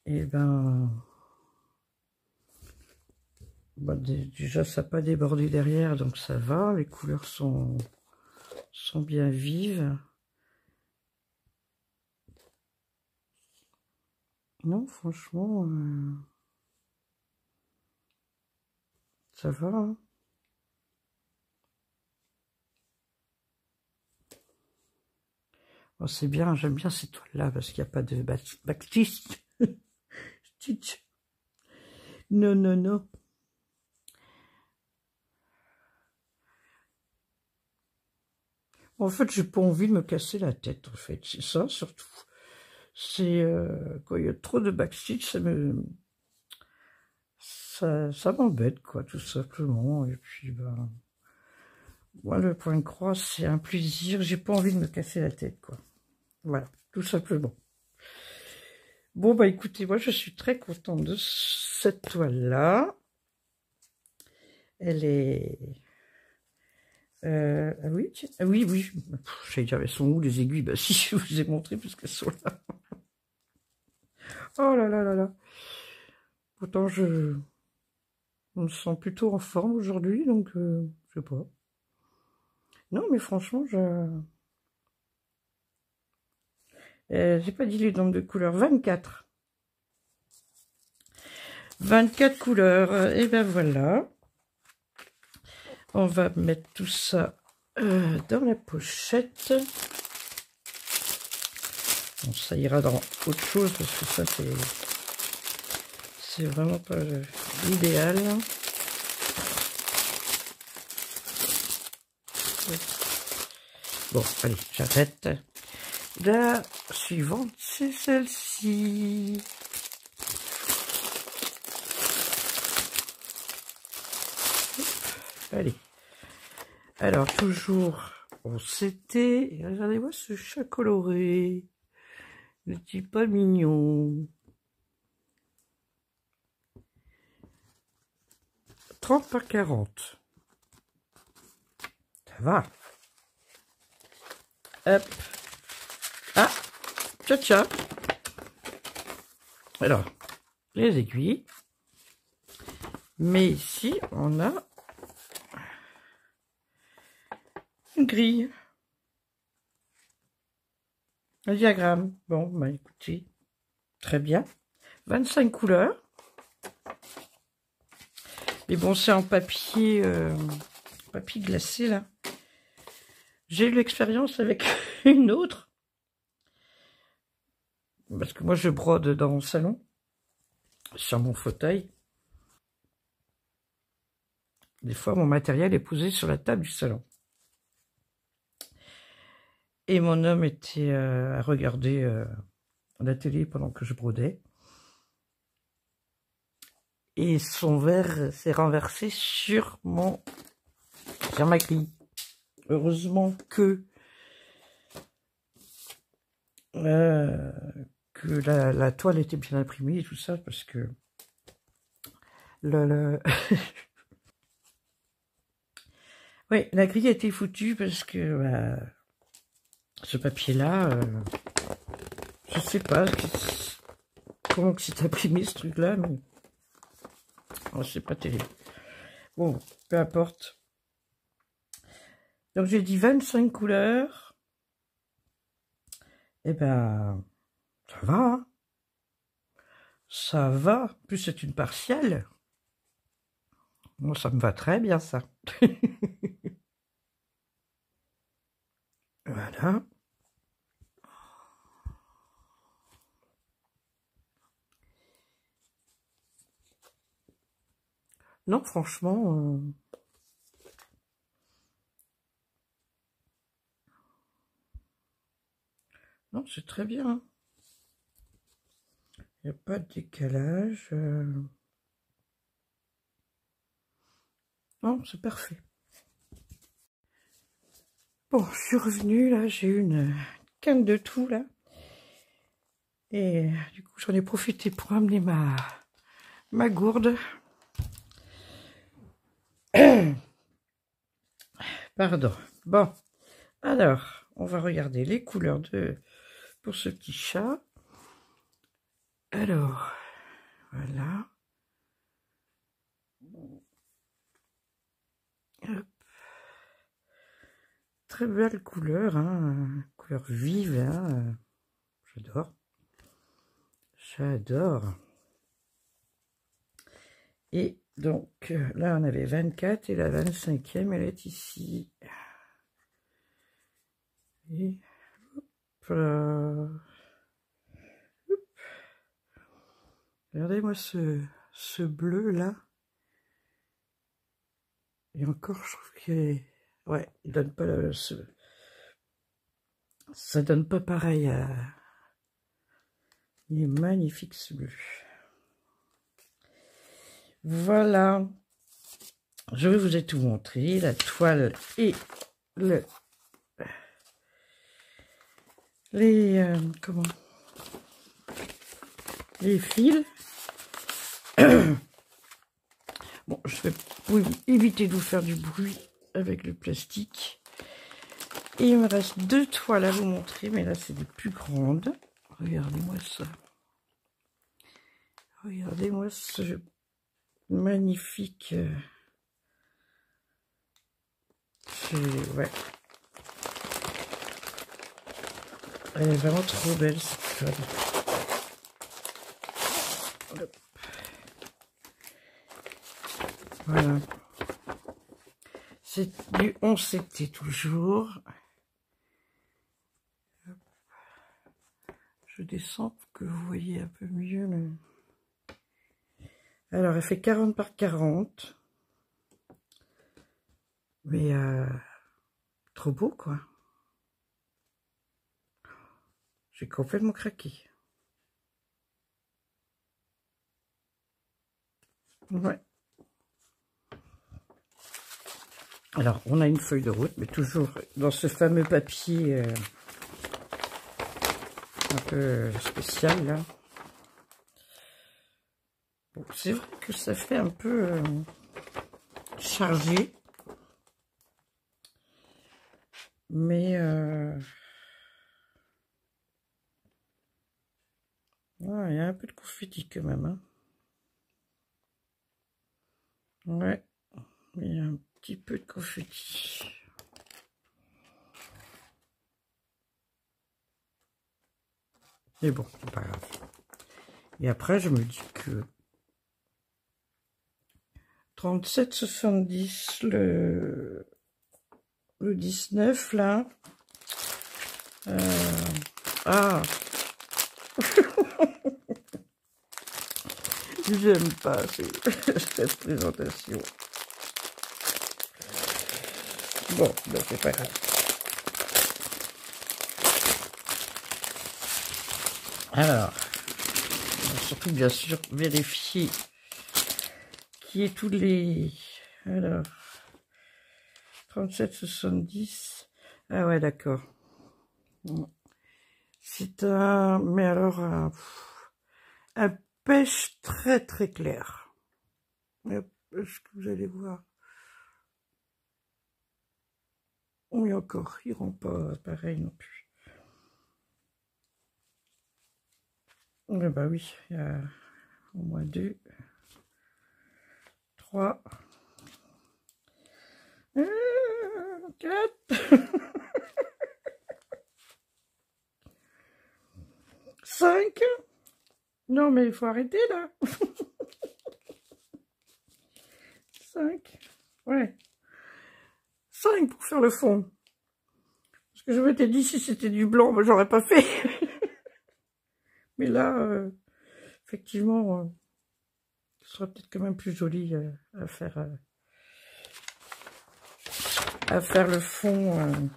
Et ben... bah, déjà, ça n'a pas débordé derrière, donc ça va. Les couleurs sont bien vives. Non, franchement, ça va, hein. Oh, c'est bien, j'aime bien ces toiles-là, parce qu'il n'y a pas de backstitch. Stitch. Non, non, non. En fait, j'ai pas envie de me casser la tête, en fait. C'est ça, surtout. C'est quand il y a trop de backstitch, ça m'embête, quoi, tout simplement. Et puis, ben, moi, le point croix, c'est un plaisir. J'ai pas envie de me casser la tête, quoi. Voilà, tout simplement. Bon, bah, écoutez, moi, je suis très contente de cette toile-là. Elle est... ah oui, tiens, ah oui, oui. J'allais dire, elles sont où les aiguilles? Bah si, je vous ai montré puisqu'elles sont là. Oh là là là là. Pourtant, je me sens plutôt en forme aujourd'hui, donc je sais pas. Non, mais franchement, j'ai pas dit les nombres de couleurs. 24. 24 couleurs. Et ben voilà. On va mettre tout ça dans la pochette. Bon, ça ira dans autre chose parce que ça c'est vraiment pas l'idéal. Bon, allez, j'arrête. La suivante, c'est celle-ci. Allez. Alors, toujours, bon, c'était... Regardez-moi ce chat coloré. Le petit pas mignon. 30 par 40. Ça va. Hop. Ah, tcha-tcha. Alors, les aiguilles. Mais ici, on a une grille. Un diagramme. Bon, bah écoutez, très bien. 25 couleurs. Mais bon, c'est en papier, papier glacé, là. J'ai eu l'expérience avec une autre. Parce que moi, je brode dans mon salon, sur mon fauteuil. Des fois, mon matériel est posé sur la table du salon. Et mon homme était à regarder la télé pendant que je brodais. Et son verre s'est renversé sur ma grille. Heureusement que la toile était bien imprimée et tout ça, parce que oui, la grille a été foutue parce que ce papier-là, je sais pas comment que c'est imprimé ce truc-là, mais oh, c'est pas terrible. Bon, peu importe. Donc j'ai dit 25 couleurs. Eh ben, ça va, hein. Ça va. En plus, c'est une partielle. Moi, ça me va très bien, ça. Voilà. Non, franchement, non, c'est très bien. Il n'y a pas de décalage. Non, c'est parfait. Bon, je suis revenue, là, j'ai eu une canne de tout, là. Et du coup, j'en ai profité pour amener ma gourde. Pardon. Bon, alors, on va regarder les couleurs pour ce petit chat. Alors, voilà. Hop. Très belle couleur, hein, couleur vive, hein. J'adore. J'adore. Et donc, là, on avait 24 et la 25e, elle est ici. Et hop là. Hop. Regardez-moi ce bleu là. Et encore, je trouve qu'il ouais, il donne pas ça donne pas pareil à. Il est magnifique ce bleu. Voilà. Je vais vous ai tout montré, la toile et comment, les fils. Bon, je vais éviter de vous faire du bruit avec le plastique. Et il me reste 2 toiles à vous montrer, mais là c'est des plus grandes. Regardez-moi ça. Regardez-moi ce magnifique. Ouais. Elle est vraiment trop belle cette toile. Hop. Voilà. C'est du 11 septé toujours. Hop. Je descends pour que vous voyez un peu mieux. Alors, elle fait 40 par 40. Mais trop beau, quoi. J'ai complètement craqué. Ouais. Alors, on a une feuille de route, mais toujours dans ce fameux papier un peu spécial, là. Bon, c'est vrai que ça fait un peu chargé. Mais ouais, il y a un peu de confetti quand même. Hein. Ouais, il y a un petit peu de confetti. Mais bon, c'est pas grave. Et après, je me dis que 37,70 le 19 là. Ah, j'aime pas cette présentation. Bon, ben c'est pas grave. Alors, on va surtout bien sûr vérifier qui est tous les. Alors, 37,70. Ah ouais, d'accord. C'est un. Mais alors, un pêche très très clair. Est-ce que vous allez voir? Oui, encore, il rend pas pareil non plus. Bah oui, il y a au moins 2, 3, 4, 5. Non, mais il faut arrêter là. 5. Ouais. 5 pour faire le fond. Parce que je m'étais dit, si c'était du blanc, moi j'aurais pas fait. Mais là, effectivement, Ce sera peut-être quand même plus joli à faire le fond.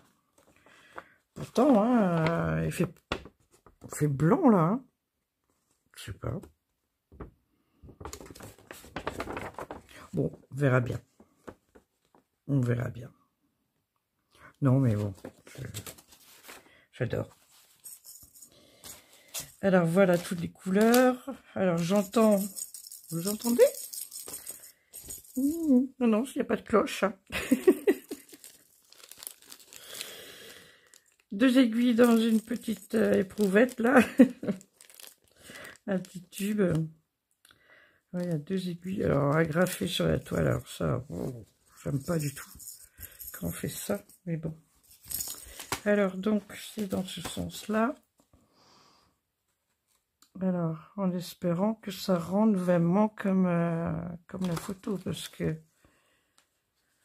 Pourtant, hein, il fait blanc là. Hein. Je sais pas. Bon, on verra bien. On verra bien. Non, mais bon, j'adore. Alors, voilà toutes les couleurs. Alors, j'entends... Vous entendez? Non, non, il n'y a pas de cloche. Hein. 2 aiguilles dans une petite éprouvette, là. Un petit tube. Ouais, il y a 2 aiguilles. Alors, agrafées sur la toile. Alors, ça, oh, j'aime pas du tout quand on fait ça. Mais bon. Alors, donc, c'est dans ce sens-là. Alors, en espérant que ça rende vraiment comme la photo. Parce que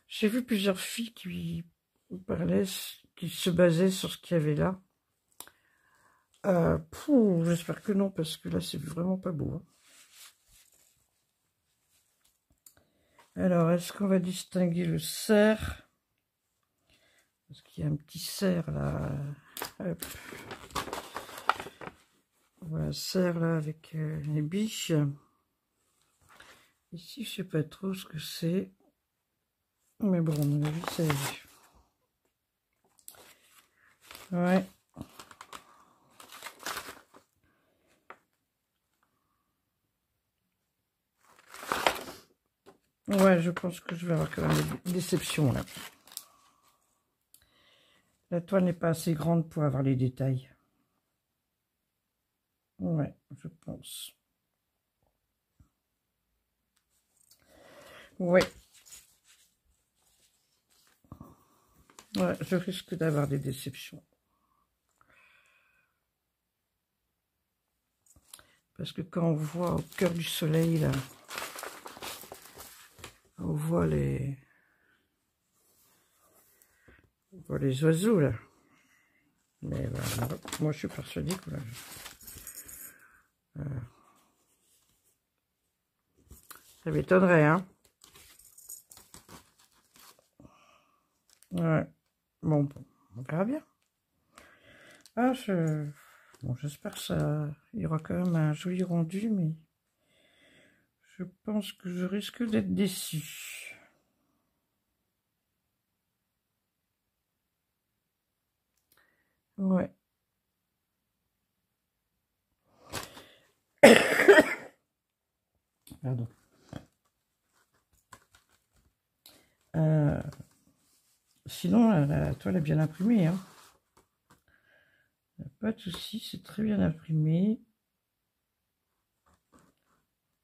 j'ai vu plusieurs filles qui parlaient, qui se basaient sur ce qu'il y avait là. J'espère que non, parce que là, c'est vraiment pas beau. Hein. Alors, est-ce qu'on va distinguer le cerf? Parce qu'il y a un petit cerf, là. Hop. Voilà, cerf, là, avec les biches. Ici, je sais pas trop ce que c'est. Mais bon, on a vu, c'est... Ouais. Ouais, je pense que je vais avoir quand même des déceptions, là. La toile n'est pas assez grande pour avoir les détails. Ouais, je pense. Ouais. Ouais, je risque d'avoir des déceptions. Parce que quand on voit au cœur du soleil, là, on voit les oiseaux, là. Mais moi, je suis persuadée que là, ça m'étonnerait, hein. Ouais. Bon, on verra bien. Ah, bon, j'espère que ça... Il y aura quand même un joli rendu, mais... Je pense que je risque d'être déçu. Ouais. Pardon. Sinon, la toile est bien imprimée. Hein. Pas de souci, c'est très bien imprimé.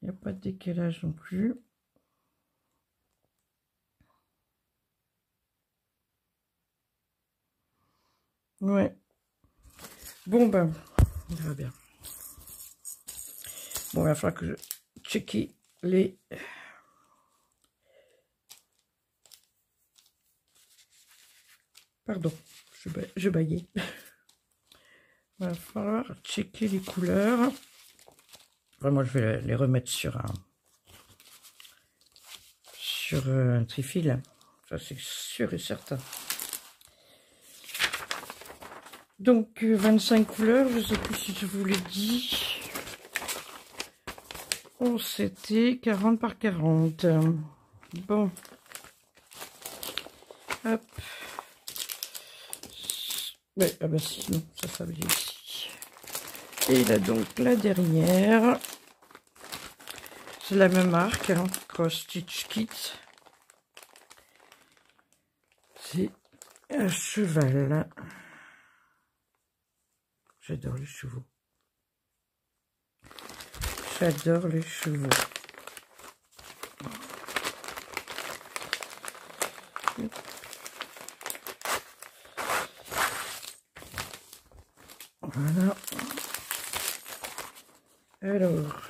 Il n'y a pas de décalage non plus. Ouais. Bon, ben, on verra bien. Bon, il va falloir que je check les... Pardon, je baillais. Il va falloir checker les couleurs. Enfin, moi, je vais les remettre sur un trifil. Ça, c'est sûr et certain. Donc, 25 couleurs. Je ne sais plus si je vous l'ai dit. Oh, c'était 40 par 40. Bon. Hop. Ouais, ah bah si, non, ça veut dire ici. Et là, donc, la dernière. C'est la même marque, hein, Cross Stitch Kit. C'est un cheval. J'adore les chevaux. J'adore les chevaux. Voilà. Alors.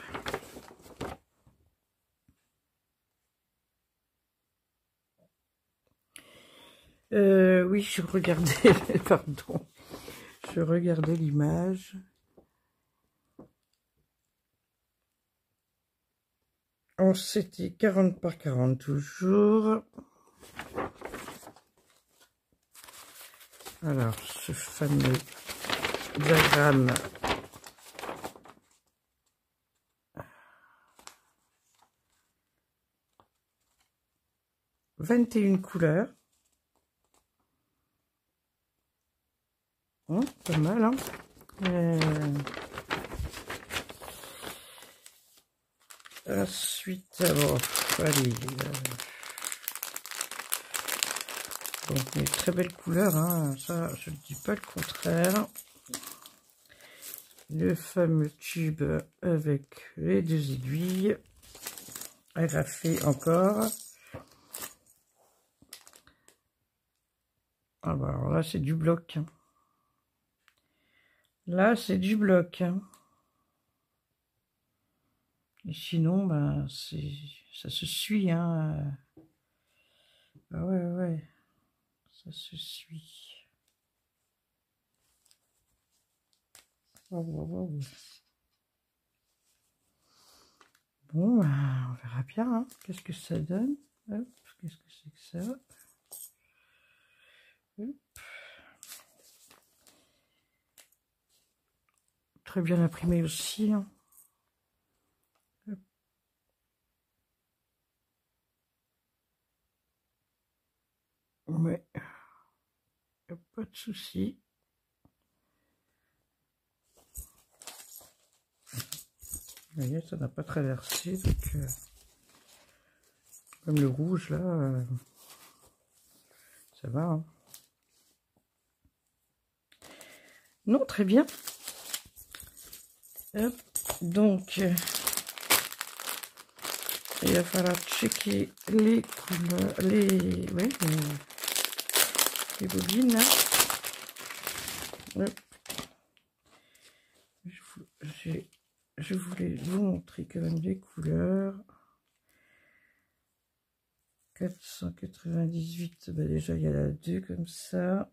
Oui, je regardais, pardon. Je regardais l'image. C'était 40 par 40 toujours. Alors, ce fameux diagramme. « 21 couleurs. » Pas mal, hein. Ensuite, alors, allez. Donc, des très belles couleurs, hein. Ça, je ne dis pas le contraire. Le fameux tube avec les 2 aiguilles. Agrafé encore. Alors là, c'est du bloc. Là, c'est du bloc. Et sinon, ben, ça se suit, hein. Ah ouais, ouais, ça se suit. Oh, oh, oh. Bon, ben, on verra bien, hein. Qu'est-ce que ça donne? Qu'est-ce que c'est que ça? Hop. Très bien imprimé aussi, hein. Ouais, pas de souci. Vous voyez, ça n'a pas traversé, donc comme le rouge là, ça va, hein. Non, très bien. Hop, donc il va falloir checker les couleurs, les bobines là. Hop. Je voulais vous montrer quand même les couleurs. 498, bah déjà il y a la 2 comme ça.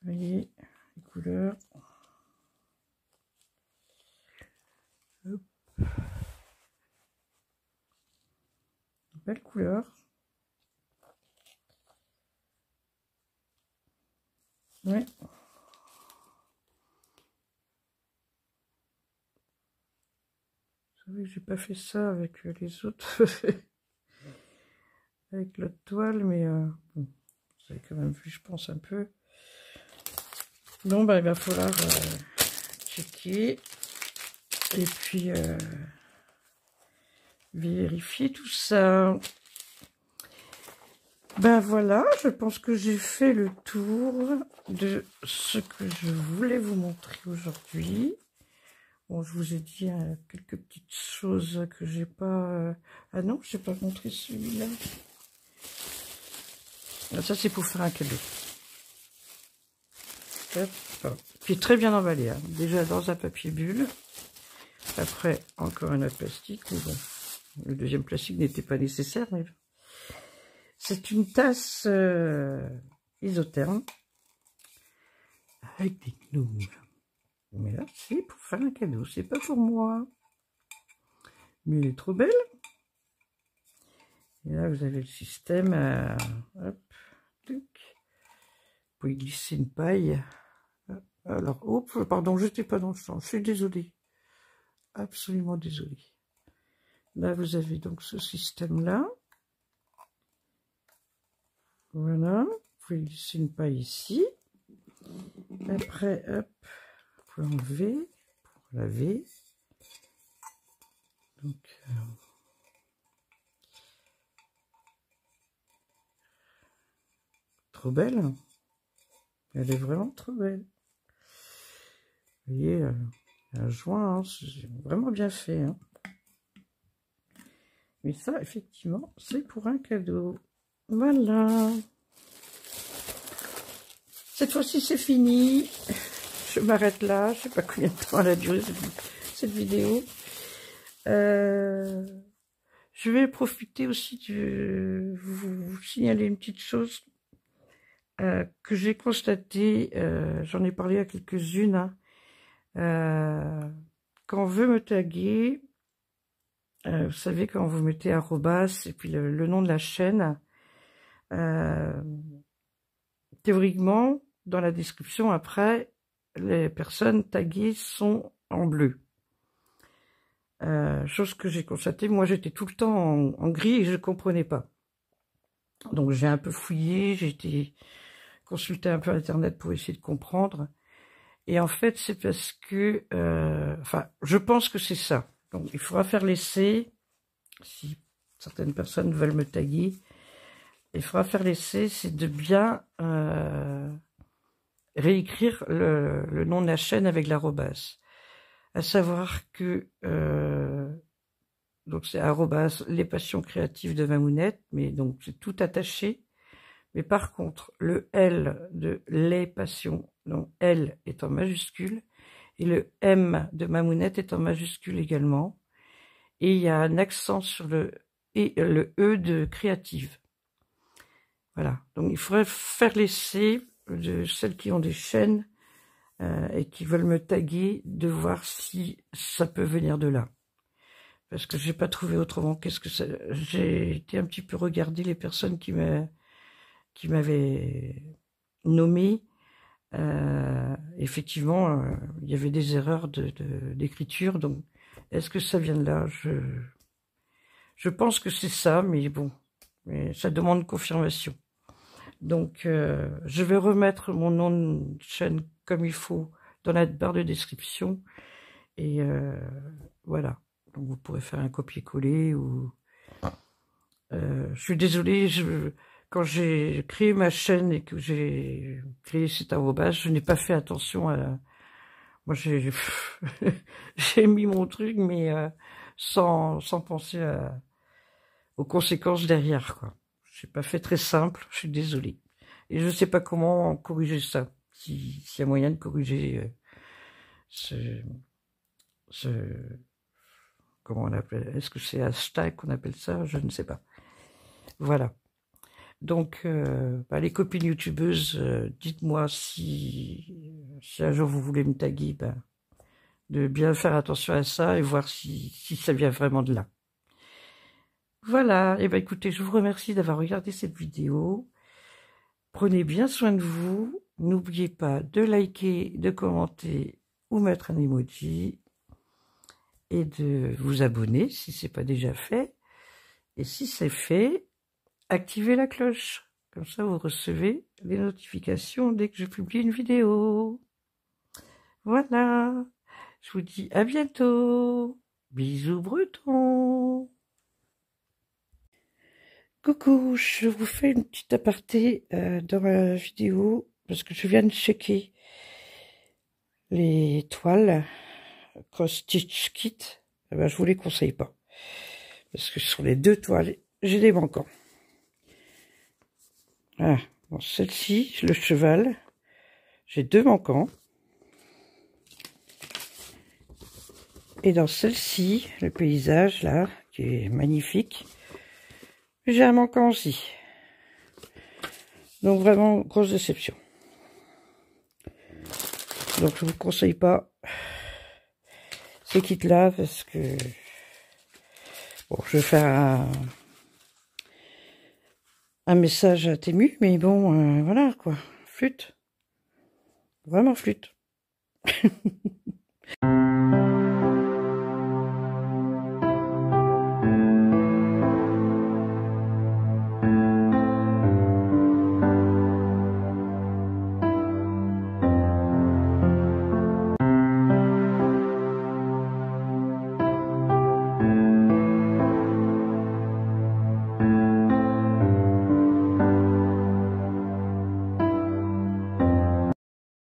Vous voyez les couleurs. Hop. Belle couleur. Ouais. Vous savez que j'ai pas fait ça avec les autres, avec l'autre toile, mais bon, vous avez quand même vu, je pense, un peu. Donc, bah, il va falloir checker et puis vérifier tout ça. Ben voilà, je pense que j'ai fait le tour de ce que je voulais vous montrer aujourd'hui. Bon, je vous ai dit quelques petites choses que j'ai pas... Ah non, je n'ai pas montré celui-là. Ça, c'est pour faire un cadeau. Hop. Puis très bien emballé, hein. Déjà dans un papier bulle. Après, encore un autre plastique. Mais bon, le deuxième plastique n'était pas nécessaire, mais... C'est une tasse isotherme avec des gnous. Mais là, c'est pour faire un cadeau, c'est pas pour moi. Mais elle est trop belle. Et là, vous avez le système. Hop, tuc. Vous pouvez glisser une paille. Alors, hop, pardon, je n'étais pas dans le champ. Je suis désolée. Absolument désolée. Là, vous avez donc ce système-là. Voilà. Vous pouvez glisser une paille ici. Après, hop, vous pouvez enlever pour laver. Donc, trop belle. Elle est vraiment trop belle. Vous voyez, un joint, hein, c'est vraiment bien fait. Hein. Mais ça, effectivement, c'est pour un cadeau. Voilà. Cette fois-ci, c'est fini. Je m'arrête là. Je sais pas combien de temps elle a duré cette vidéo. Je vais profiter aussi de vous signaler une petite chose que j'ai constatée. J'en ai parlé à quelques-unes. Hein. Quand on veut me taguer, vous savez, quand vous mettez arrobas et puis le nom de la chaîne, théoriquement, dans la description, après, les personnes taguées sont en bleu. Chose que j'ai constatée, moi j'étais tout le temps en gris et je ne comprenais pas. Donc j'ai un peu fouillé, j'ai été consulter un peu Internet pour essayer de comprendre. Et en fait, c'est parce que... enfin, je pense que c'est ça. Donc il faudra faire l'essai, si certaines personnes veulent me taguer, il faudra faire l'essai, c'est de bien réécrire le nom de la chaîne avec l'arrobas. À savoir que... donc c'est arrobas les passions créatives de Mamounette, mais donc c'est tout attaché. Mais par contre, le L de les passions, donc L est en majuscule, et le M de Mamounette est en majuscule également. Et il y a un accent sur le E de créative. Voilà. Donc il faudrait faire l'essai de celles qui ont des chaînes et qui veulent me taguer, de voir si ça peut venir de là. Parce que j'ai pas trouvé autrement. Qu'est-ce que ça... J'ai été un petit peu regarder les personnes qui m'avaient nommé. Effectivement, il y avait des erreurs d'écriture. Donc, est-ce que ça vient de là? Je pense que c'est ça, mais bon, mais ça demande confirmation. Donc, je vais remettre mon nom de chaîne comme il faut dans la barre de description. Et voilà. Donc, vous pourrez faire un copier-coller ou... je suis désolée, quand j'ai créé ma chaîne et que j'ai créé cet arrobas, je n'ai pas fait attention à... Moi, j'ai j'ai mis mon truc, mais sans penser aux conséquences derrière, quoi. Je n'ai pas fait très simple, je suis désolée. Et je ne sais pas comment corriger ça, s'il y a moyen de corriger comment on appelle, est-ce que c'est hashtag qu'on appelle ça? Je ne sais pas. Voilà. Donc, les copines youtubeuses, dites-moi si un jour vous voulez me taguer, de bien faire attention à ça et voir si ça vient vraiment de là. Voilà, et écoutez, je vous remercie d'avoir regardé cette vidéo. Prenez bien soin de vous. N'oubliez pas de liker, de commenter ou mettre un emoji. Et de vous abonner si ce n'est pas déjà fait. Et si c'est fait, activez la cloche. Comme ça, vous recevez les notifications dès que je publie une vidéo. Voilà. Je vous dis à bientôt. Bisous bretons. Coucou, je vous fais une petite aparté dans ma vidéo parce que je viens de checker les toiles Cross Stitch Kit. Je vous les conseille pas parce que sur les deux toiles, j'ai des manquants. Ah, bon, celle-ci, le cheval, j'ai deux manquants. Et dans celle-ci, le paysage, là, qui est magnifique, j'ai un manquant aussi. Donc vraiment, grosse déception. Donc je vous conseille pas ces kits-là, parce que... Bon, je vais faire un message à Temu, mais bon, voilà, quoi. Flûte. Vraiment flûte.